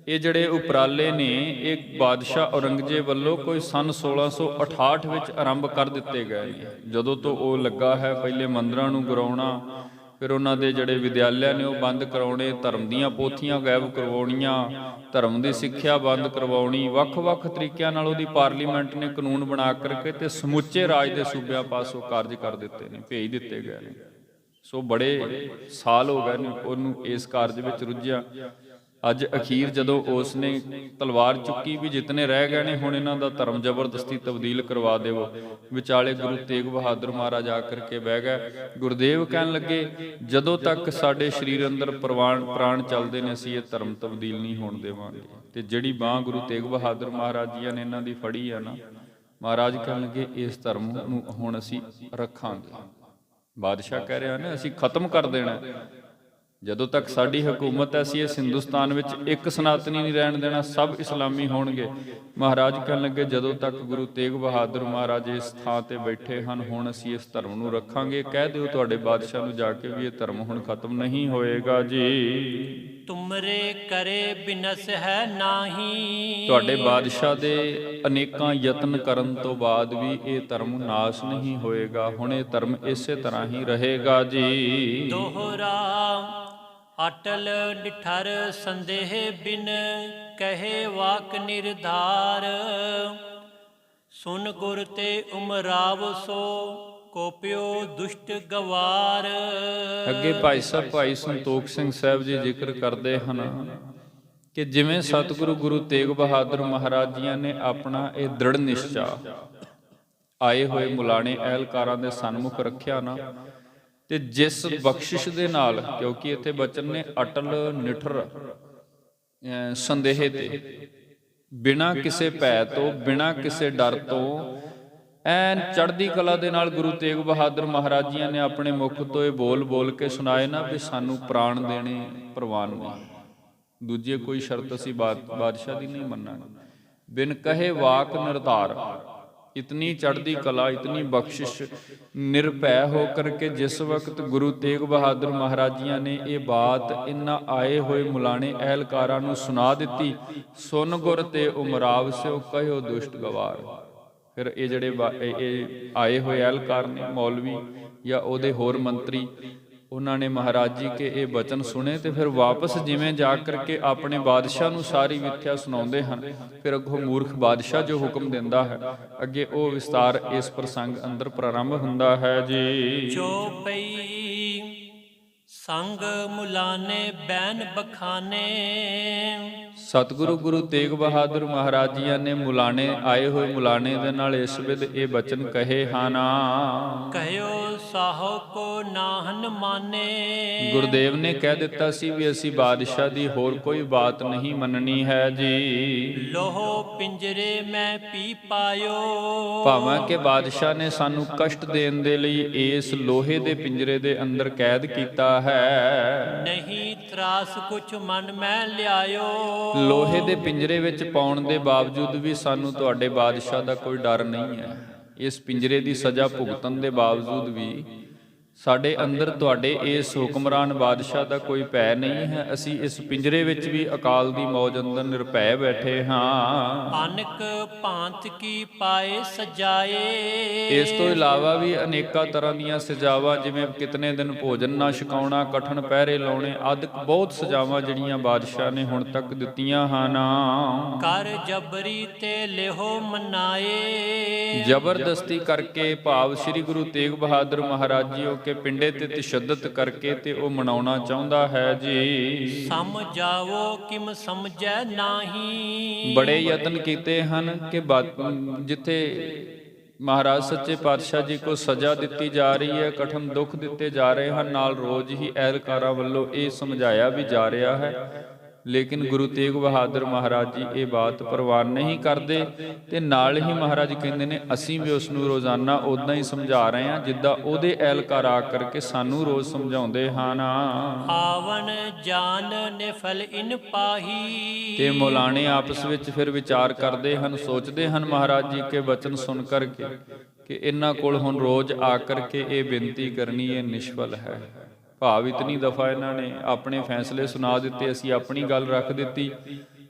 ਇਹ ਜਿਹੜੇ ਉਪਰਾਲੇ ਨੇ ਇਹ ਬਾਦਸ਼ਾਹ ਔਰੰਗਜ਼ੇਬ ਵੱਲੋਂ ਕੋਈ ਸਨ 1668 ਵਿੱਚ ਆਰੰਭ ਕਰ ਦਿੱਤੇ ਗਏ ਨੇ। ਜਦੋਂ ਤੋਂ ਉਹ ਲੱਗਾ ਹੈ ਪਹਿਲੇ ਮੰਦਰਾਂ ਨੂੰ ਗਿਰਾਉਣਾ, ਫਿਰ ਉਹਨਾਂ ਦੇ ਜਿਹੜੇ ਵਿਦਿਆਲਿਆ ਨੇ ਉਹ ਬੰਦ ਕਰਾਉਣੇ, ਧਰਮ ਦੀਆਂ ਪੋਥੀਆਂ ਗਾਇਬ ਕਰਵਾਉਣੀਆਂ, ਧਰਮ ਦੀ ਸਿੱਖਿਆ ਬੰਦ ਕਰਵਾਉਣੀ, ਵੱਖ-ਵੱਖ ਤਰੀਕਿਆਂ ਨਾਲ ਉਹਦੀ ਪਾਰਲੀਮੈਂਟ ਨੇ ਕਾਨੂੰਨ ਬਣਾ ਕਰਕੇ ਤੇ ਸਮੁੱਚੇ ਰਾਜ ਦੇ ਸੂਬਿਆਂ ਪਾਸੋਂ ਕਾਰਜ ਕਰ ਦਿੱਤੇ ਨੇ, ਭੇਜ ਦਿੱਤੇ ਗਏ ਨੇ। ਸੋ ਬੜੇ ਸਾਲ ਹੋ ਗਏ ਨੇ ਉਹਨੂੰ ਇਸ ਕਾਰਜ ਵਿੱਚ ਰੁੱਝਿਆ। ਅੱਜ ਅਖੀਰ ਜਦੋਂ ਉਸ ਨੇ ਤਲਵਾਰ ਚੁੱਕੀ ਵੀ ਜਿਤਨੇ ਰਹਿ ਗਏ ਨੇ ਹੁਣ ਇਹਨਾਂ ਦਾ ਧਰਮ ਜ਼ਬਰਦਸਤੀ ਤਬਦੀਲ ਕਰਵਾ ਦੇਵੋ, ਵਿਚਾਲੇ ਗੁਰੂ ਤੇਗ ਬਹਾਦਰ ਮਹਾਰਾਜ ਆ ਕਰਕੇ ਬਹਿ ਗਏ। ਗੁਰਦੇਵ ਕਹਿਣ ਲੱਗੇ ਜਦੋਂ ਤੱਕ ਸਾਡੇ ਸਰੀਰ ਅੰਦਰ ਪ੍ਰਾਣ ਚੱਲਦੇ ਨੇ ਅਸੀਂ ਇਹ ਧਰਮ ਤਬਦੀਲ ਨਹੀਂ ਹੋਣ ਦੇਵਾਂਗੇ। ਤੇ ਜਿਹੜੀ ਬਾਂਹ ਗੁਰੂ ਤੇਗ ਬਹਾਦਰ ਮਹਾਰਾਜ ਜੀ ਨੇ ਇਹਨਾਂ ਦੀ ਫੜੀ ਆ ਨਾ, ਮਹਾਰਾਜ ਕਹਿਣ ਲੱਗੇ ਇਸ ਧਰਮ ਨੂੰ ਹੁਣ ਅਸੀਂ ਰੱਖਾਂਗੇ। ਬਾਦਸ਼ਾਹ ਕਹਿ ਰਿਹਾ ਨੇ ਅਸੀਂ ਖਤਮ ਕਰ ਦੇਣਾ, ਜਦੋਂ ਤੱਕ ਸਾਡੀ ਹਕੂਮਤ ਹੈ ਅਸੀਂ ਇਸ ਹਿੰਦੁਸਤਾਨ ਵਿੱਚ ਇੱਕ ਸਨਾਤਨੀ ਨਹੀਂ ਰਹਿਣ ਦੇਣਾ, ਸਭ ਇਸਲਾਮੀ ਹੋਣਗੇ। ਮਹਾਰਾਜ ਕਹਿਣ ਲੱਗੇ ਜਦੋਂ ਤੱਕ ਗੁਰੂ ਤੇਗ ਬਹਾਦਰ ਮਹਾਰਾਜ ਇਸ ਥਾਂ ਤੇ ਬੈਠੇ ਹਨ ਹੁਣ ਅਸੀਂ ਇਸ ਧਰਮ ਨੂੰ ਰੱਖਾਂਗੇ। ਕਹਿ ਦਿਓ ਤੁਹਾਡੇ ਬਾਦਸ਼ਾਹ ਨੂੰ ਜਾ ਕੇ ਵੀ ਇਹ ਧਰਮ ਹੁਣ ਖਤਮ ਨਹੀਂ ਹੋਏਗਾ ਜੀ। ਤੁਮਰੇ ਕਰੇ ਬਿਨਸ ਹੈ ਨਾਹੀ, ਤੁਹਾਡੇ ਬਾਦਸ਼ਾਹ ਦੇ ਅਨੇਕਾਂ ਯਤਨ ਕਰਨ ਤੋਂ ਬਾਅਦ ਵੀ ਇਹ ਧਰਮ ਨਾਸ਼ ਨਹੀਂ ਹੋਏਗਾ, ਹੁਣ ਇਹ ਧਰਮ ਇਸੇ ਤਰ੍ਹਾਂ ਹੀ ਰਹੇਗਾ ਜੀ। ਦੋਹਰਾ ਅਟਲ ਡਿਠਰ ਸੰਦੇਹ ਬਿਨ ਕਹੇ ਵਾਕ ਨਿਰਧਾਰ, ਸੁਨ ਗੁਰ ਤੇ ਉਮਰਾਵ ਸੋ ਕੋਪਿਓ ਦੁਸ਼ਟ ਗਵਾਰ। ਅੱਗੇ ਭਾਈ ਸਾਹਿਬ ਭਾਈ ਸੰਤੋਖ ਸਿੰਘ ਸਾਹਿਬ ਜੀ ਜ਼ਿਕਰ ਕਰਦੇ ਹਨ ਕਿ ਜਿਵੇਂ ਸਤਿਗੁਰੂ ਗੁਰੂ ਤੇਗ ਬਹਾਦਰ ਮਹਾਰਾਜ ਜੀਆਂ ਨੇ ਆਪਣਾ ਇਹ ਦ੍ਰਿੜ ਨਿਸ਼ਚਾ ਆਏ ਹੋਏ ਮੁਲਾਣੇ ਅਹਿਲਕਾਰਾਂ ਦੇ ਸਨਮੁਖ ਰੱਖਿਆ ਨਾ, ਤੇ ਜਿਸ ਬਖਸ਼ਿਸ਼ ਦੇ ਨਾਲ, ਕਿਉਂਕਿ ਇੱਥੇ ਬਚਨ ਨੇ ਅਟਲ ਨਿਠਰ ਸੰਦੇਹ ਤੇ, ਬਿਨਾਂ ਕਿਸੇ ਭੈ ਤੋਂ ਬਿਨਾਂ ਕਿਸੇ ਡਰ ਤੋਂ ਐਨ ਚੜ੍ਹਦੀ ਕਲਾ ਦੇ ਨਾਲ ਗੁਰੂ ਤੇਗ ਬਹਾਦਰ ਮਹਾਰਾਜ ਜੀਆਂ ਨੇ ਆਪਣੇ ਮੁਖ ਤੋਂ ਇਹ ਬੋਲ ਬੋਲ ਕੇ ਸੁਣਾਏ ਨਾ ਵੀ ਸਾਨੂੰ ਪ੍ਰਾਣ ਦੇਣੇ ਪ੍ਰਵਾਨ ਨਹੀਂ, ਦੂਜੀ ਕੋਈ ਸ਼ਰਤ ਅਸੀਂ ਬਾਦਸ਼ਾਹ ਦੀ ਨਹੀਂ ਮੰਨਾਂਗੇ। ਬਿਨ ਕਹੇ ਵਾਕ ਨਿਰਧਾਰ, ਇਤਨੀ ਚੜ੍ਹਦੀ ਕਲਾ ਇਤਨੀ ਬਖਸ਼ਿਸ਼ ਨਿਰਭੈ ਹੋ ਕਰਕੇ ਜਿਸ ਵਕਤ ਗੁਰੂ ਤੇਗ ਬਹਾਦਰ ਮਹਾਰਾਜ ਜੀਆਂ ਨੇ ਇਹ ਬਾਤ ਇਹਨਾਂ ਆਏ ਹੋਏ ਮੁਲਾਣੇ ਅਹਿਲਕਾਰਾਂ ਨੂੰ ਸੁਣਾ ਦਿੱਤੀ, ਸੁਨ ਗੁਰ ਤੇ ਉਮਰਾਵ ਸਿਓ ਕਹਿਓ ਦੁਸ਼ਟ ਗਵਾਰ। ਫਿਰ ਇਹ ਜਿਹੜੇ ਇਹ ਆਏ ਹੋਏ ਅਹਿਲਕਾਰ ਨੇ, ਮੌਲਵੀ ਜਾਂ ਉਹਦੇ ਹੋਰ ਮੰਤਰੀ, ਉਹਨਾਂ ਨੇ ਮਹਾਰਾਜ ਜੀ ਕੇ ਇਹ ਬਚਨ ਸੁਣੇ ਤੇ ਫਿਰ ਵਾਪਸ ਜਿਵੇਂ ਜਾ ਕਰਕੇ ਆਪਣੇ ਬਾਦਸ਼ਾਹ ਨੂੰ ਸਾਰੀ ਮਿੱਥਿਆ ਸੁਣਾਉਂਦੇ ਹਨ। ਫਿਰ ਅੱਗੋਂ ਮੂਰਖ ਬਾਦਸ਼ਾਹ ਜੋ ਹੁਕਮ ਦਿੰਦਾ ਹੈ ਅੱਗੇ ਉਹ ਵਿਸਤਾਰ ਇਸ ਪ੍ਰਸੰਗ ਅੰਦਰ ਪ੍ਰਾਰੰਭ ਹੁੰਦਾ ਹੈ ਜੀ। ਚੌਪਈ ਸੰਗ ਮੁਲਾਨੇ ਬੈਨ ਬਖਾਨੇ, ਸਤਿਗੁਰੂ ਗੁਰੂ ਤੇਗ ਬਹਾਦਰ ਮਹਾਰਾਜ ਜੀਆਂ ਨੇ ਮੁਲਾਣੇ ਆਏ ਹੋਏ ਮੁਲਾਣੇ ਦੇ ਨਾਲ ਇਸ ਵਿਧ ਇਹ ਬਚਨ ਕਹੇ ਹਨ। ਕਹਿਓ ਸਾਹੋ ਕੋ ਨਾਹਨ ਮਾਨੇ, ਗੁਰਦੇਵ ਨੇ ਕਹਿ ਦਿੱਤਾ ਸੀ ਵੀ ਅਸੀਂ ਬਾਦਸ਼ਾਹ ਦੀ ਹੋਰ ਕੋਈ ਬਾਤ ਨਹੀਂ ਮੰਨਣੀ ਹੈ ਜੀ। ਲੋਹੋ ਪਿੰਜਰੇ ਮੈਂ ਪੀ ਪਾਇਓ, ਭਾਵੇਂ ਕਿ ਬਾਦਸ਼ਾਹ ਨੇ ਸਾਨੂੰ ਕਸ਼ਟ ਦੇਣ ਦੇ ਲਈ ਇਸ ਲੋਹੇ ਦੇ ਪਿੰਜਰੇ ਦੇ ਅੰਦਰ ਕੈਦ ਕੀਤਾ ਹੈ, ਨਹੀਂ ਤਰਾਸ ਕੁਛ ਮਨ ਮੈਂ ਲਿਆਇਓ। ਲੋਹੇ ਦੇ ਪਿੰਜਰੇ ਵਿੱਚ ਪਾਉਣ ਦੇ ਬਾਵਜੂਦ ਵੀ ਸਾਨੂੰ ਤੁਹਾਡੇ ਬਾਦਸ਼ਾਹ ਦਾ ਕੋਈ ਡਰ ਨਹੀਂ ਹੈ। ਇਸ ਪਿੰਜਰੇ ਦੀ ਸਜ਼ਾ ਭੁਗਤਣ ਦੇ ਬਾਵਜੂਦ ਵੀ ਸਾਡੇ ਅੰਦਰ ਤੁਹਾਡੇ ਇਸ ਹੁਕਮਰਾਨ ਬਾਦਸ਼ਾਹ ਦਾ ਕੋਈ ਭੈ ਨਹੀਂ ਹੈ। ਅਸੀਂ ਇਸ ਪਿੰਜਰੇ ਵਿੱਚ ਵੀ ਅਕਾਲ ਦੀ ਮੌਜ ਅੰਦਰ ਨਿਰਭੈ ਬੈਠੇ ਹਾਂ। ਅਨਕ ਭਾਂਤ ਕੀ ਪਾਏ ਸਜਾਏ, ਇਸ ਤੋਂ ਇਲਾਵਾ ਵੀ ਅਨੇਕਾਂ ਤਰ੍ਹਾਂ ਦੀਆਂ ਸਜ਼ਾਵਾਂ, ਜਿਵੇਂ ਕਿਤਨੇ ਦਿਨ ਭੋਜਨ ਨਾ ਛਕਾਉਣਾ, ਕਠਨ ਪਹਿਰੇ ਲਾਉਣੇ ਆਦਿ ਬਹੁਤ ਸਜ਼ਾਵਾਂ ਜਿਹੜੀਆਂ ਬਾਦਸ਼ਾਹ ਨੇ ਹੁਣ ਤੱਕ ਦਿੱਤੀਆਂ ਹਨ। ਕਰ ਜਬਰੀ ਤੇ ਲਿਹੋ ਮਨਾਏ, ਜ਼ਬਰਦਸਤੀ ਕਰਕੇ ਭਾਵ ਸ੍ਰੀ ਗੁਰੂ ਤੇਗ ਬਹਾਦਰ ਮਹਾਰਾਜ ਜੀ ਕੇ ਪਿੰਡੇ ਤੇ ਤਸ਼ੱਦਦ ਕਰਕੇ ਤੇ ਉਹ ਮਨਾਉਣਾ ਚਾਹੁੰਦਾ ਹੈ ਜੀ। ਸਮਝਾਵੋ ਕਿਮ ਸਮਝੈ ਨਾਹੀ, ਬੜੇ ਯਤਨ ਕੀਤੇ ਹਨ ਕਿ ਜਿੱਥੇ ਮਹਾਰਾਜ ਸੱਚੇ ਪਾਤਸ਼ਾਹ ਜੀ ਕੋ ਸਜ਼ਾ ਦਿੱਤੀ ਜਾ ਰਹੀ ਹੈ, ਕਠਨ ਦੁੱਖ ਦਿੱਤੇ ਜਾ ਰਹੇ ਹਨ, ਨਾਲ ਰੋਜ਼ ਹੀ ਅਹਿਲਕਾਰਾਂ ਵੱਲੋਂ ਇਹ ਸਮਝਾਇਆ ਵੀ ਜਾ ਰਿਹਾ ਹੈ, ਲੇਕਿਨ ਗੁਰੂ ਤੇਗ ਬਹਾਦਰ ਮਹਾਰਾਜ ਜੀ ਇਹ ਬਾਤ ਪ੍ਰਵਾਨ ਨਹੀਂ ਕਰਦੇ। ਤੇ ਨਾਲ ਹੀ ਮਹਾਰਾਜ ਕਹਿੰਦੇ ਨੇ ਅਸੀਂ ਵੀ ਉਸ ਨੂੰ ਰੋਜ਼ਾਨਾ ਉਦਾਂ ਹੀ ਸਮਝਾ ਰਹੇ ਹਾਂ ਜਿੱਦਾਂ ਉਹਦੇ ਅਹਿਲਕਾਰ ਆ ਕਰਕੇ ਸਾਨੂੰ ਰੋਜ਼ ਸਮਝਾਉਂਦੇ ਹਨ। ਆਵਨ ਜਾਨ ਨਿਫਲ ਇਨ ਪਾਹੀ, ਤੇ ਮੌਲਾਣੇ ਆਪਸ ਵਿੱਚ ਫਿਰ ਵਿਚਾਰ ਕਰਦੇ ਹਨ, ਸੋਚਦੇ ਹਨ ਮਹਾਰਾਜ ਜੀ ਕੇ ਬਚਨ ਸੁਣ ਕਰਕੇ ਕਿ ਇਹਨਾਂ ਕੋਲ ਹੁਣ ਰੋਜ਼ ਆ ਕਰਕੇ ਇਹ ਬੇਨਤੀ ਕਰਨੀ ਇਹ ਨਿਸ਼ਫਲ ਹੈ। ਭਾਵ ਇਤਨੀ ਦਫਾ ਇਹਨਾਂ ਨੇ ਆਪਣੇ ਫੈਸਲੇ ਸੁਣਾ ਦਿੱਤੇ, ਅਸੀਂ ਆਪਣੀ ਗੱਲ ਰੱਖ ਦਿੱਤੀ,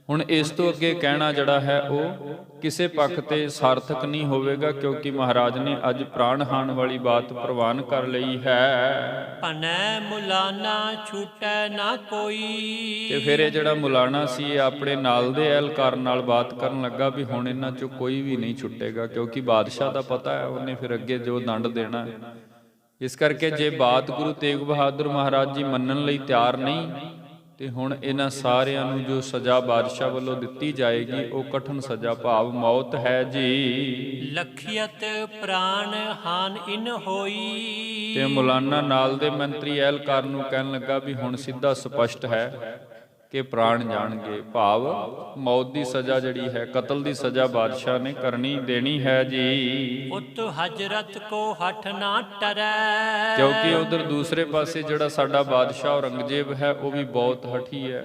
ਹੁਣ ਇਸ ਤੋਂ ਅੱਗੇ ਕਹਿਣਾ ਜਿਹੜਾ ਹੈ ਉਹ ਕਿਸੇ ਪੱਖ ਤੇ ਸਾਰਥਕ ਨਹੀਂ ਹੋਵੇਗਾ, ਕਿਉਂਕਿ ਮਹਾਰਾਜ ਨੇ ਅੱਜ ਪ੍ਰਾਣ ਹਾਨ ਵਾਲੀ ਬਾਤ ਪ੍ਰਵਾਨ ਕਰ ਲਈ ਹੈ। ਭਨੈ ਮੁਲਾਨਾ ਛੂਟੈ ਨਾ ਕੋਈ, ਤੇ ਫਿਰ ਇਹ ਜਿਹੜਾ ਮੁਲਾਣਾ ਸੀ ਆਪਣੇ ਨਾਲ ਦੇ ਅਹਿਲਕਾਰ ਨਾਲ ਬਾਤ ਕਰਨ ਲੱਗਾ ਵੀ ਹੁਣ ਇਹਨਾਂ ਚੋਂ ਕੋਈ ਵੀ ਨਹੀਂ ਛੁੱਟੇਗਾ, ਕਿਉਂਕਿ ਬਾਦਸ਼ਾਹ ਦਾ ਪਤਾ ਹੈ ਉਹਨੇ ਫਿਰ ਅੱਗੇ ਜੋ ਦੰਡ ਦੇਣਾ ਹੈ। ਇਸ ਕਰਕੇ ਜੇ ਬਾਤ ਗੁਰੂ ਤੇਗ ਬਹਾਦਰ ਮਹਾਰਾਜ ਜੀ ਮੰਨਣ ਲਈ ਤਿਆਰ ਨਹੀਂ ਤੇ ਹੁਣ ਇਹਨਾਂ ਸਾਰਿਆਂ ਨੂੰ ਜੋ ਸਜ਼ਾ ਬਾਦਸ਼ਾਹ ਵੱਲੋਂ ਦਿੱਤੀ ਜਾਏਗੀ ਉਹ ਕਠਨ ਸਜ਼ਾ ਭਾਵ ਮੌਤ ਹੈ ਜੀ। ਲਖਿਅਤ ਪ੍ਰਾਨ ਹਾਨ ਇਨ ਹੋਈ। ਤੇ ਮੌਲਾਨਾ ਨਾਲ ਦੇ ਮੰਤਰੀ ਅਹਿਲਕਾਰ ਨੂੰ ਕਹਿਣ ਲੱਗਾ ਵੀ ਹੁਣ ਸਿੱਧਾ ਸਪਸ਼ਟ ਹੈ ਕਿ ਪ੍ਰਾਣ ਜਾਣਗੇ, ਭਾਵ ਮੌਤ ਦੀ ਸਜ਼ਾ ਜਿਹੜੀ ਹੈ, ਕਤਲ ਦੀ ਸਜ਼ਾ ਬਾਦਸ਼ਾਹ ਨੇ ਕਰਨੀ ਦੇਣੀ ਹੈ ਜੀ। ਉਤ ਹਜਰਤ ਕੋ ਹਠ ਨਾ ਟਰੈ। ਕਿਉਂਕਿ ਉਧਰ ਦੂਸਰੇ ਪਾਸੇ ਜਿਹੜਾ ਸਾਡਾ ਬਾਦਸ਼ਾਹ ਔਰੰਗਜ਼ੇਬ ਹੈ ਉਹ ਵੀ ਬਹੁਤ ਹਠੀ ਹੈ,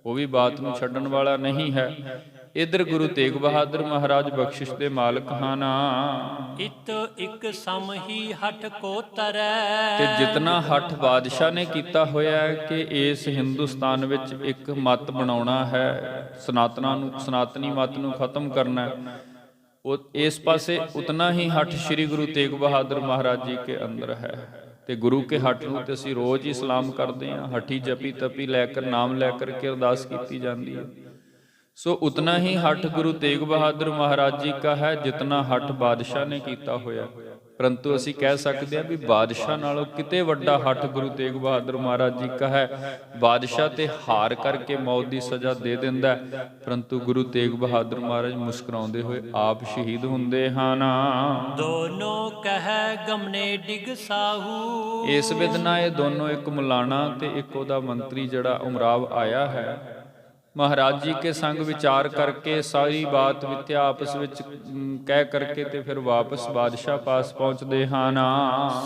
ਉਹ ਵੀ ਬਾਤ ਨੂੰ ਛੱਡਣ ਵਾਲਾ ਨਹੀਂ ਹੈ। ਇਧਰ ਗੁਰੂ ਤੇਗ ਬਹਾਦਰ ਮਹਾਰਾਜ ਬਖਸ਼ਿਸ਼ ਦੇ ਮਾਲਕ ਹਨ। ਇਤ ਇੱਕ ਸਮ ਹੀ ਹਠ ਕੋ ਤਰੈ। ਤੇ ਜਿਤਨਾ ਹੱਠ ਬਾਦਸ਼ਾਹ ਨੇ ਕੀਤਾ ਹੋਇਆ ਹੈ ਕਿ ਇਸ ਹਿੰਦੁਸਤਾਨ ਵਿੱਚ ਇੱਕ ਮਤ ਬਣਾਉਣਾ ਹੈ, ਸਨਾਤਨੀ ਮਤ ਨੂੰ ਖਤਮ ਕਰਨਾ ਹੈ, ਉਹ ਇਸ ਪਾਸੇ ਉਤਨਾ ਹੀ ਹੱਠ ਸ੍ਰੀ ਗੁਰੂ ਤੇਗ ਬਹਾਦਰ ਮਹਾਰਾਜ ਜੀ ਕੇ ਅੰਦਰ ਹੈ। ਤੇ ਗੁਰੂ ਕੇ ਹੱਠ ਨੂੰ ਤੇ ਅਸੀਂ ਰੋਜ਼ ਹੀ ਸਲਾਮ ਕਰਦੇ ਹਾਂ। ਹੱਠੀ ਜਪੀ ਤਪੀ ਲੈ ਕਰ ਨਾਮ ਲੈ ਕਰਕੇ ਅਰਦਾਸ ਕੀਤੀ ਜਾਂਦੀ ਹੈ। ਸੋ ਉਤਨਾ ਹੀ ਹੱਠ ਗੁਰੂ ਤੇਗ ਬਹਾਦਰ ਮਹਾਰਾਜ ਜੀ ਕਾ ਹੈ ਜਿਤਨਾ ਹੱਠ ਬਾਦਸ਼ਾਹ ਨੇ ਕੀਤਾ ਹੋਇਆ। ਪਰੰਤੂ ਅਸੀਂ ਕਹਿ ਸਕਦੇ ਹਾਂ ਵੀ ਬਾਦਸ਼ਾਹ ਨਾਲੋਂ ਕਿਤੇ ਵੱਡਾ ਹੱਠ ਗੁਰੂ ਤੇਗ ਬਹਾਦਰ ਮਹਾਰਾਜ ਜੀ ਕਾ ਹੈ। ਬਾਦਸ਼ਾਹ ਤੇ ਹਾਰ ਕਰਕੇ ਮੌਤ ਦੀ ਸਜ਼ਾ ਦੇ ਦਿੰਦਾ, ਪਰੰਤੂ ਗੁਰੂ ਤੇਗ ਬਹਾਦਰ ਮਹਾਰਾਜ ਮੁਸਕਰਾਉਂਦੇ ਹੋਏ ਆਪ ਸ਼ਹੀਦ ਹੁੰਦੇ ਹਨ। ਦੋਨੋਂ ਕਹਿ ਗਮਨੇ ਡਿਗ ਸਾਹੂ। ਇਸ ਵਿਧਨਾ ਇਹ ਦੋਨੋਂ, ਇੱਕ ਮੌਲਾਨਾ ਤੇ ਇੱਕ ਉਹਦਾ ਮੰਤਰੀ ਜਿਹੜਾ ਉਮਰਾਵ ਆਇਆ ਹੈ, ਮਹਾਰਾਜ ਜੀ ਕੇ ਸੰਗ ਵਿਚਾਰ ਕਰਕੇ ਸਾਰੀ ਬਾਤ ਵਿਤਿਆ ਆਪਸ ਵਿੱਚ ਕਹਿ ਕਰਕੇ ਤੇ ਫਿਰ ਵਾਪਸ ਬਾਦਸ਼ਾਹ ਪਾਸ ਪਹੁੰਚਦੇ ਹਨ।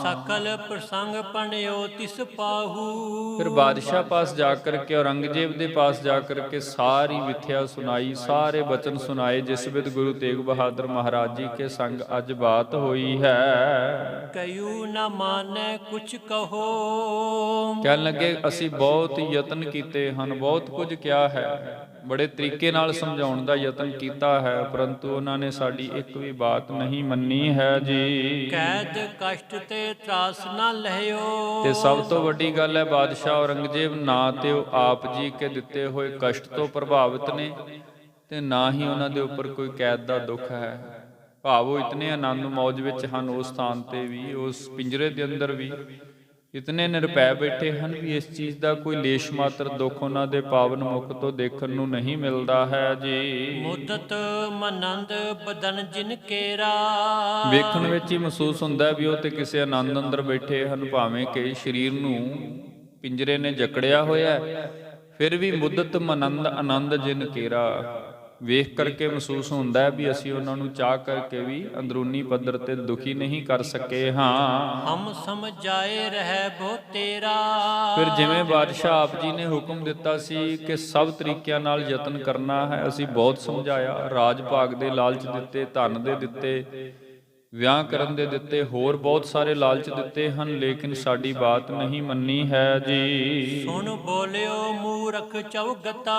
ਸਕਲ ਪ੍ਰਸੰਗ ਪਣਿਓ ਤਿਸ ਪਾਹੂ। ਫਿਰ ਬਾਦਸ਼ਾਹ ਪਾਸ ਜਾ ਕਰਕੇ, ਔਰੰਗਜ਼ੇਬ ਦੇ ਪਾਸ ਜਾ ਕਰਕੇ ਸਾਰੀ ਵਿਥਿਆ ਸੁਣਾਈ, ਸਾਰੇ ਬਚਨ ਸੁਣਾਏ ਜਿਸ ਵਿਦ ਗੁਰੂ ਤੇਗ ਬਹਾਦਰ ਮਹਾਰਾਜ ਜੀ ਕੇ ਸੰਗ ਅੱਜ ਬਾਤ ਹੋਈ ਹੈ। ਕਯੂ ਨ ਮਾਨੈ ਕੁਛ ਕਹੋ। ਕਹਿਣ ਲੱਗੇ ਅਸੀਂ ਬਹੁਤ ਯਤਨ ਕੀਤੇ ਹਨ, ਬਹੁਤ ਕੁਝ ਕਿਹਾ ਹੈ, ਬੜੇ ਤਰੀਕੇ ਨਾਲ ਸਮਝਾਉਣ ਦਾ ਯਤਨ ਕੀਤਾ ਹੈ, ਪਰੰਤੂ ਉਹਨਾਂ ਨੇ ਸਾਡੀ ਇੱਕ ਵੀ ਬਾਤ ਨਹੀਂ ਮੰਨੀ ਹੈ ਜੀ। ਕੈਦ ਕਸ਼ਟ ਤੇ ਤਰਾਸ ਨਾ ਲਹਿਓ। ਤੇ ਸਭ ਤੋਂ ਵੱਡੀ ਗੱਲ ਹੈ, ਬਾਦਸ਼ਾਹ ਔਰੰਗਜ਼ੇਬ ਨਾ ਤੇ ਉਹ ਆਪ ਜੀ ਕੇ ਦਿੱਤੇ ਹੋਏ ਕਸ਼ਟ ਤੋਂ ਪ੍ਰਭਾਵਿਤ ਨੇ ਤੇ ਨਾ ਹੀ ਉਹਨਾਂ ਦੇ ਉੱਪਰ ਕੋਈ ਕੈਦ ਦਾ ਦੁੱਖ ਹੈ। ਭਾਵ ਉਹ ਇਤਨੇ ਆਨੰਦ ਮੌਜ ਵਿੱਚ ਹਨ, ਉਸ ਸਥਾਨ ਤੇ ਵੀ, ਉਸ ਪਿੰਜਰੇ ਦੇ ਅੰਦਰ ਵੀ ਇਤਨੇ ਨਿਰਭੈ ਬੈਠੇ ਹਨ ਵੀ ਇਸ ਚੀਜ਼ ਦਾ ਕੋਈ ਲੇਸ਼ ਮਾਤਰ ਦੁੱਖ ਉਹਨਾਂ ਦੇ ਪਾਵਨ ਮੁਖ ਤੋਂ ਦੇਖਣ ਨੂੰ ਨਹੀਂ ਮਿਲਦਾ ਹੈ ਜੀ। ਮੁਦਤ ਮਨੰਦ ਬਦਨ ਜਿਨ ਕੇਰਾ। ਵੇਖਣ ਵਿੱਚ ਹੀ ਮਹਿਸੂਸ ਹੁੰਦਾ ਵੀ ਉਹ ਤੇ ਕਿਸੇ ਆਨੰਦ ਅੰਦਰ ਬੈਠੇ ਹਨ, ਭਾਵੇਂ ਕਿ ਸਰੀਰ ਨੂੰ ਪਿੰਜਰੇ ਨੇ ਜਕੜਿਆ ਹੋਇਆ, ਫਿਰ ਵੀ ਮੁਦਤ ਮਨੰਦ ਆਨੰਦ ਜਿਨ ਕੇਰਾ ਵੇਖ ਕਰਕੇ ਮਹਿਸੂਸ ਹੁੰਦਾ ਹੈ ਵੀ ਅਸੀਂ ਉਹਨਾਂ ਨੂੰ ਚਾਹ ਕਰਕੇ ਵੀ ਅੰਦਰੂਨੀ ਪੱਧਰ ਤੇ ਦੁਖੀ ਨਹੀਂ ਕਰ ਸਕੇ ਹਾਂ। ਹਮ ਸਮਝਾਏ ਰਹਿ ਬੋ ਤੇਰਾ। ਫਿਰ ਜਿਵੇਂ ਬਾਦਸ਼ਾਹ ਆਪ ਜੀ ਨੇ ਹੁਕਮ ਦਿੱਤਾ ਸੀ ਕਿ ਸਭ ਤਰੀਕਿਆਂ ਨਾਲ ਯਤਨ ਕਰਨਾ ਹੈ, ਅਸੀਂ ਬਹੁਤ ਸਮਝਾਇਆ, ਰਾਜ ਭਾਗ ਦੇ ਲਾਲਚ ਦਿੱਤੇ, ਧਨ ਦੇ ਦਿੱਤੇ, ਵਿਆਹ ਕਰਨ ਦੇ ਦਿੱਤੇ, ਹੋਰ ਬਹੁਤ ਸਾਰੇ ਲਾਲਚ ਦਿੱਤੇ ਹਨ, ਲੇਕਿਨ ਸਾਡੀ ਬਾਤ ਨਹੀਂ ਮੰਨੀ ਹੈ ਜੀ। ਸੁਣ ਬੋਲਿਓ ਮੂਰਖ ਚੌਗਤਾ।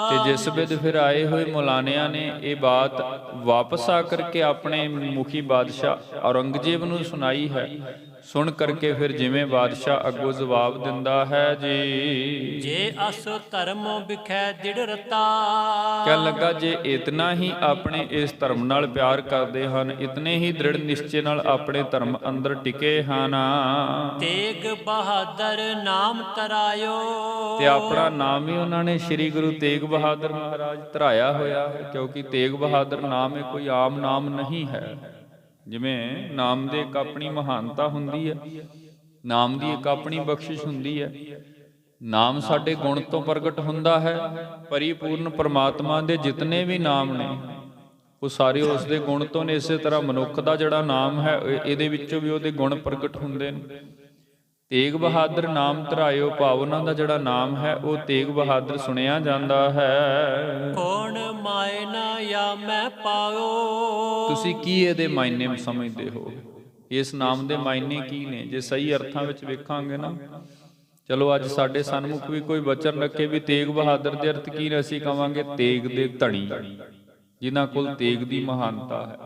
ਤੇ ਜਿਸ ਵਿਦ ਫਿਰ ਆਏ ਹੋਏ ਮੌਲਾਨਿਆਂ ਨੇ ਇਹ ਬਾਤ ਵਾਪਸ ਆ ਕਰਕੇ ਆਪਣੇ ਮੁਖੀ ਬਾਦਸ਼ਾਹ ਔਰੰਗਜ਼ੇਬ ਨੂੰ ਸੁਣਾਈ ਹੈ, ਸੁਣ ਕਰਕੇ ਫਿਰ ਜਿਵੇਂ ਬਾਦਸ਼ਾਹ ਅੱਗੋਂ ਜਵਾਬ ਦਿੰਦਾ ਹੈ ਜੀ। ਜੇ ਅਸ ਧਰਮ ਵਿਖੈ ਦਿੜ ਰਤਾ। ਕਹਿਣ ਲੱਗਾ ਜੇ ਇਤਨਾ ਹੀ ਆਪਣੇ ਇਸ ਧਰਮ ਨਾਲ ਪਿਆਰ ਕਰਦੇ ਹਨ, ਇਤਨੇ ਹੀ ਦ੍ਰਿੜ ਨਿਸ਼ਚੇ ਨਾਲ ਆਪਣੇ ਧਰਮ ਅੰਦਰ ਟਿਕੇ ਹਨ, ਤੇਗ ਬਹਾਦਰ ਨਾਮ ਤਰਾਇਓ। ਤੇ ਆਪਣਾ ਨਾਮ ਹੀ ਉਹਨਾਂ ਨੇ ਸ੍ਰੀ ਗੁਰੂ ਤੇਗ ਬਹਾਦਰ ਮਹਾਰਾਜ ਧਰਾਇਆ ਹੋਇਆ ਹੈ, ਕਿਉਂਕਿ ਤੇਗ ਬਹਾਦਰ ਨਾਮ ਇਹ ਕੋਈ ਆਮ ਨਾਮ ਨਹੀਂ ਹੈ। ਜਿਵੇਂ ਨਾਮ ਦੇ ਇੱਕ ਆਪਣੀ ਮਹਾਨਤਾ ਹੁੰਦੀ ਹੈ, ਨਾਮ ਦੀ ਇੱਕ ਆਪਣੀ ਬਖਸ਼ਿਸ਼ ਹੁੰਦੀ ਹੈ। ਨਾਮ ਸਾਡੇ ਗੁਣ ਤੋਂ ਪ੍ਰਗਟ ਹੁੰਦਾ ਹੈ। ਪਰਿਪੂਰਨ ਪਰਮਾਤਮਾ ਦੇ ਜਿਤਨੇ ਵੀ ਨਾਮ ਨੇ ਉਹ ਸਾਰੇ ਉਸ ਦੇ ਗੁਣ ਤੋਂ ਨੇ। ਇਸੇ ਤਰ੍ਹਾਂ ਮਨੁੱਖ ਦਾ ਜਿਹੜਾ ਨਾਮ ਹੈ ਇਹਦੇ ਵਿੱਚੋਂ ਵੀ ਉਹਦੇ ਗੁਣ ਪ੍ਰਗਟ ਹੁੰਦੇ ਨੇ। ਤੇਗ ਬਹਾਦਰ ਨਾਮ ਧਰਾਇਓ, ਭਾਵ ਉਹਨਾਂ ਦਾ ਜਿਹੜਾ ਨਾਮ ਹੈ ਉਹ ਤੇਗ ਬਹਾਦਰ ਸੁਣਿਆ ਜਾਂਦਾ ਹੈ। ਕੌਣ ਮਾਇਨਾ ਜਾਂ ਮੈਂ ਪਾਓ। ਤੁਸੀਂ ਕੀ ਇਹਦੇ ਮਾਇਨੇ ਸਮਝਦੇ ਹੋ? ਇਸ ਨਾਮ ਦੇ ਮਾਇਨੇ ਕੀ ਨੇ? ਜੇ ਸਹੀ ਅਰਥਾਂ ਵਿੱਚ ਵੇਖਾਂਗੇ ਨਾ, ਚਲੋ ਅੱਜ ਸਾਡੇ ਸਨਮੁਖ ਵੀ ਕੋਈ ਵਚਨ ਰੱਖੇ ਵੀ ਤੇਗ ਬਹਾਦਰ ਦੇ ਅਰਥ ਕੀ ਨੇ, ਅਸੀਂ ਕਵਾਂਗੇ ਤੇਗ ਦੇ ਧਣੀ, ਜਿਨ੍ਹਾਂ ਕੋਲ ਤੇਗ ਦੀ ਮਹਾਨਤਾ ਹੈ।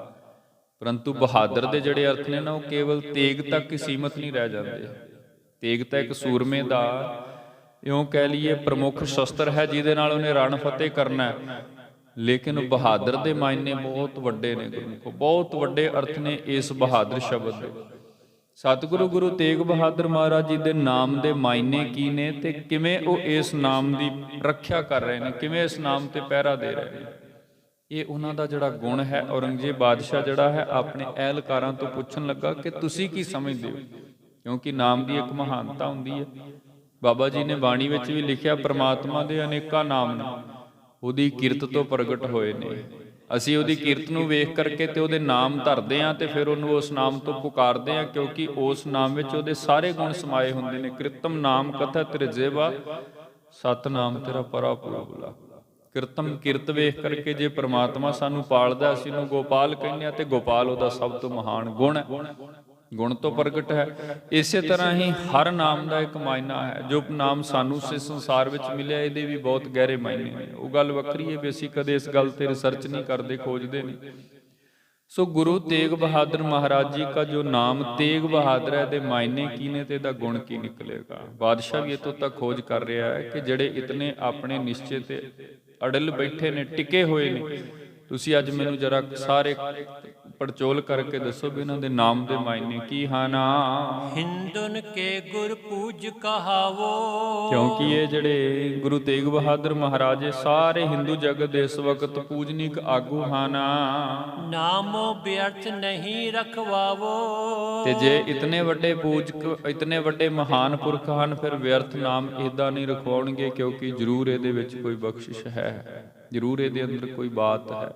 ਪਰੰਤੂ ਬਹਾਦਰ ਦੇ ਜਿਹੜੇ ਅਰਥ ਨੇ ਨਾ ਉਹ ਕੇਵਲ ਤੇਗ ਤੱਕ ਹੀ ਸੀਮਤ ਨਹੀਂ ਰਹਿ ਜਾਂਦੇ। ਤੇਗ ਤਾਂ ਇੱਕ ਸੂਰਮੇ ਦਾ, ਇਉਂ ਕਹਿ ਲਈਏ ਪ੍ਰਮੁੱਖ ਸ਼ਸਤਰ ਹੈ ਜਿਹਦੇ ਨਾਲ ਉਹਨੇ ਰਣ ਫਤਿਹ ਕਰਨਾ ਹੈ, ਲੇਕਿਨ ਬਹਾਦਰ ਦੇ ਮਾਇਨੇ ਬਹੁਤ ਵੱਡੇ ਨੇ, ਗੁਰਮੁਖੋ ਬਹੁਤ ਵੱਡੇ ਅਰਥ ਨੇ ਇਸ ਬਹਾਦਰ ਸ਼ਬਦ ਦੇ। ਸਤਿਗੁਰੂ ਗੁਰੂ ਤੇਗ ਬਹਾਦਰ ਮਹਾਰਾਜ ਜੀ ਦੇ ਨਾਮ ਦੇ ਮਾਇਨੇ ਕੀ ਨੇ ਤੇ ਕਿਵੇਂ ਉਹ ਇਸ ਨਾਮ ਦੀ ਰੱਖਿਆ ਕਰ ਰਹੇ ਨੇ, ਕਿਵੇਂ ਇਸ ਨਾਮ ਤੇ ਪਹਿਰਾ ਦੇ ਰਹੇ ਨੇ। ਇਹ ਉਹਨਾਂ ਦਾ ਜਿਹੜਾ ਗੁਣ ਹੈ। ਔਰੰਗਜ਼ੇਬ ਬਾਦਸ਼ਾਹ ਜਿਹੜਾ ਹੈ ਆਪਣੇ ਅਹਿਲਕਾਰਾਂ ਤੋਂ ਪੁੱਛਣ ਲੱਗਾ ਕਿ ਤੁਸੀਂ ਕੀ ਸਮਝਦੇ ਹੋ, ਕਿਉਂਕਿ ਨਾਮ ਦੀ ਇੱਕ ਮਹਾਨਤਾ ਹੁੰਦੀ ਹੈ। ਬਾਬਾ ਜੀ ਨੇ ਬਾਣੀ ਵਿੱਚ ਵੀ ਲਿਖਿਆ, ਪ੍ਰਮਾਤਮਾ ਦੇ ਅਨੇਕਾਂ ਨਾਮ ਨੇ, ਉਹਦੀ ਕਿਰਤ ਤੋਂ ਪ੍ਰਗਟ ਹੋਏ ਨੇ। ਅਸੀਂ ਉਹਦੀ ਕਿਰਤ ਨੂੰ ਵੇਖ ਕਰਕੇ ਤੇ ਉਹਦੇ ਨਾਮ ਧਰਦੇ ਹਾਂ ਤੇ ਫਿਰ ਉਹਨੂੰ ਉਸ ਨਾਮ ਤੋਂ ਪੁਕਾਰਦੇ ਹਾਂ, ਕਿਉਂਕਿ ਉਸ ਨਾਮ ਵਿੱਚ ਉਹਦੇ ਸਾਰੇ ਗੁਣ ਸਮਾਏ ਹੁੰਦੇ ਨੇ। ਕਿਰਤਮ ਨਾਮ ਕਥਾ ਤ੍ਰਿਜੇਵਾ, ਸਤਨਾਮ ਤੇਰਾ ਪਰਾ ਪੂਰਾ। ਕਿਰਤਮ ਕਿਰਤ ਵੇਖ ਕਰਕੇ ਜੇ ਪ੍ਰਮਾਤਮਾ ਸਾਨੂੰ ਪਾਲਦਾ, ਅਸੀਂ ਉਹਨੂੰ ਗੋਪਾਲ ਕਹਿੰਦੇ ਹਾਂ ਤੇ ਗੋਪਾਲ ਉਹਦਾ ਸਭ ਤੋਂ ਮਹਾਨ ਗੁਣ ਹੈ, ਗੁਣ ਤੋਂ ਪ੍ਰਗਟ ਹੈ। ਇਸੇ ਤਰ੍ਹਾਂ ਹੀ ਹਰ ਨਾਮ ਦਾ ਇੱਕ ਮਾਇਨਾ ਹੈ। ਜੋ ਨਾਮ ਸਾਨੂੰ ਇਸ ਸੰਸਾਰ ਵਿੱਚ ਮਿਲਿਆ, ਇਹਦੇ ਵੀ ਬਹੁਤ ਗਹਿਰੇ ਮਾਇਨੇ ਨੇ। ਉਹ ਗੱਲ ਵੱਖਰੀ ਹੈ ਵੀ ਅਸੀਂ ਕਦੇ ਇਸ ਗੱਲ ਤੇ ਰਿਸਰਚ ਨਹੀਂ ਕਰਦੇ, ਖੋਜਦੇ ਨਹੀਂ। ਸੋ ਗੁਰੂ ਤੇਗ ਬਹਾਦਰ ਮਹਾਰਾਜ ਜੀ ਦਾ ਜੋ ਨਾਮ ਤੇਗ ਬਹਾਦਰ ਹੈ, ਇਹਦੇ ਮਾਇਨੇ ਕੀ ਨੇ ਤੇ ਇਹਦਾ ਗੁਣ ਕੀ ਨਿਕਲੇਗਾ। ਬਾਦਸ਼ਾਹ ਵੀ ਇੱਥੋਂ ਤੱਕ ਖੋਜ ਕਰ ਰਿਹਾ ਹੈ ਕਿ ਜਿਹੜੇ ਇਤਨੇ ਆਪਣੇ ਨਿਸ਼ਚੇ ਤੇ ਅੜਲ ਬੈਠੇ ਨੇ, ਟਿਕੇ ਹੋਏ ਨੇ, ਤੁਸੀਂ ਅੱਜ ਮੈਨੂੰ ਜਰਾ ਸਾਰੇ ਪੜਚੋਲ ਕਰਕੇ ਦੱਸੋ ਵੀ ਇਹਨਾਂ ਦੇ ਨਾਮ ਦੇ ਮਾਇਨੇ ਕੀ ਹਨ। ਹਿੰਦੁਨ ਕੇ ਗੁਰ ਪੂਜ ਕਹਾਵੋ, ਕਿਉਂਕਿ ਇਹ ਜਿਹੜੇ ਗੁਰੂ ਤੇਗ ਬਹਾਦਰ ਮਹਾਰਾਜ ਸਾਰੇ ਹਿੰਦੂ ਜਗਤ ਦੇ ਇਸ ਵਕਤ ਪੂਜਨੀਕ ਆਗੂ ਹਨ। ਨਾਮੋ ਬਿਅਰਥ ਨਹੀਂ ਰਖਵਾਵੋ, ਤੇ ਜੇ ਇਤਨੇ ਵੱਡੇ ਪੂਜਕ, ਇਤਨੇ ਵੱਡੇ ਮਹਾਨ ਪੁਰਖ ਹਨ, ਫਿਰ ਵਿਅਰਥ ਨਾਮ ਇਹਦਾ ਨਹੀਂ ਰਖਵਾਉਣਗੇ, ਕਿਉਂਕਿ ਜ਼ਰੂਰ ਇਹਦੇ ਵਿੱਚ ਕੋਈ ਬਖਸ਼ਿਸ਼ ਹੈ, ਜ਼ਰੂਰ ਇਹਦੇ ਅੰਦਰ ਕੋਈ ਬਾਤ ਹੈ।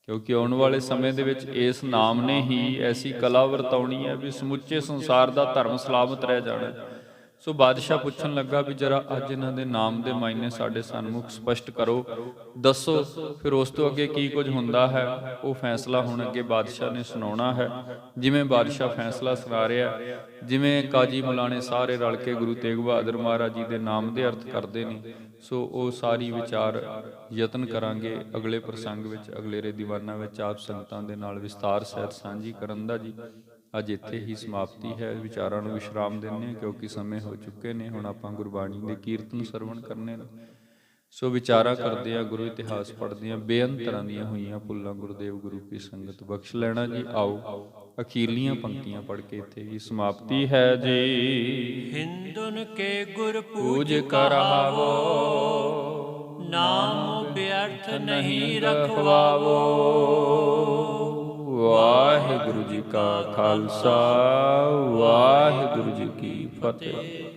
ਕਿਉਂਕਿ ਆਉਣ ਵਾਲੇ ਸਮੇਂ ਦੇ ਵਿੱਚ ਇਸ ਨਾਮ ਨੇ ਹੀ ਐਸੀ ਕਲਾ ਵਰਤਾਉਣੀ ਹੈ ਵੀ ਸਮੁੱਚੇ ਸੰਸਾਰ ਦਾ ਧਰਮ ਸਲਾਮਤ ਰਹਿ ਜਾਣਾ। ਸੋ ਬਾਦਸ਼ਾਹ ਪੁੱਛਣ ਲੱਗਾ ਵੀ ਜਰਾ ਅੱਜ ਇਹਨਾਂ ਦੇ ਨਾਮ ਦੇ ਮਾਇਨੇ ਸਾਡੇ ਸਨਮੁਖ ਸਪਸ਼ਟ ਕਰੋ, ਦੱਸੋ। ਫਿਰ ਉਸ ਤੋਂ ਅੱਗੇ ਕੀ ਕੁਝ ਹੁੰਦਾ ਹੈ ਉਹ ਫੈਸਲਾ ਹੁਣ ਅੱਗੇ ਬਾਦਸ਼ਾਹ ਨੇ ਸੁਣਾਉਣਾ ਹੈ। ਜਿਵੇਂ ਬਾਦਸ਼ਾਹ ਫੈਸਲਾ ਸੁਣਾ ਰਿਹਾ, ਜਿਵੇਂ ਕਾਜੀ ਮੁਲਾਣੇ ਸਾਰੇ ਰਲ ਕੇ ਗੁਰੂ ਤੇਗ ਬਹਾਦਰ ਮਹਾਰਾਜ ਜੀ ਦੇ ਨਾਮ ਦੇ ਅਰਥ ਕਰਦੇ ਨੇ, ਸੋ ਉਹ ਸਾਰੀ ਵਿਚਾਰ ਯਤਨ ਕਰਾਂਗੇ ਅਗਲੇ ਪ੍ਰਸੰਗ ਵਿੱਚ, ਅਗਲੇਰੇ ਦੀਵਾਨਾਂ ਵਿੱਚ ਆਪ ਸੰਗਤਾਂ ਦੇ ਨਾਲ ਵਿਸਤਾਰ ਸਹਿਤ ਸਾਂਝੀ ਕਰਨ ਦਾ। ਜੀ ਅੱਜ ਇੱਥੇ ਹੀ ਸਮਾਪਤੀ ਹੈ। ਵਿਚਾਰਾਂ ਨੂੰ ਵਿਸ਼ਰਾਮ ਦਿੰਦੇ ਹਾਂ ਕਿਉਂਕਿ ਸਮੇਂ ਹੋ ਚੁੱਕੇ ਨੇ। ਹੁਣ ਆਪਾਂ ਗੁਰਬਾਣੀ ਦੇ ਕੀਰਤਨ ਸਰਵਣ ਕਰਨੇ ਨੇ। ਸੋ ਵਿਚਾਰਾ ਕਰਦੇ ਆ, ਗੁਰੂ ਇਤਿਹਾਸ ਪੜ੍ਹਦੇ ਆ, ਬੇਅੰਤ ਤਰ੍ਹਾਂ ਦੀਆਂ ਹੋਈਆਂ ਭੁੱਲਾਂ ਗੁਰਦੇਵ ਗੁਰੂ ਕੀ ਸੰਗਤ ਬਖਸ਼ ਲੈਣਾ। ਜੀ ਆਓ ਅਖੀਰਲੀਆਂ ਪੰਕਤੀਆਂ ਪੜ੍ਹ ਕੇ ਇੱਥੇ ਹੀ ਸਮਾਪਤੀ ਹੈ ਜੀ। ਹਿੰਦੁਨ ਕੇ ਗੁਰ ਪੂਜ ਕਰਾਵੋ, ਨਾਮ ਬਿਅਰਥ ਨਹੀਂ ਰਖਵਾਵੋ। ਵਾਹਿਗੁਰੂ ਜੀ ਕਾ ਖਾਲਸਾ, ਵਾਹਿਗੁਰੂ ਜੀ ਕੀ ਫਤਿਹ।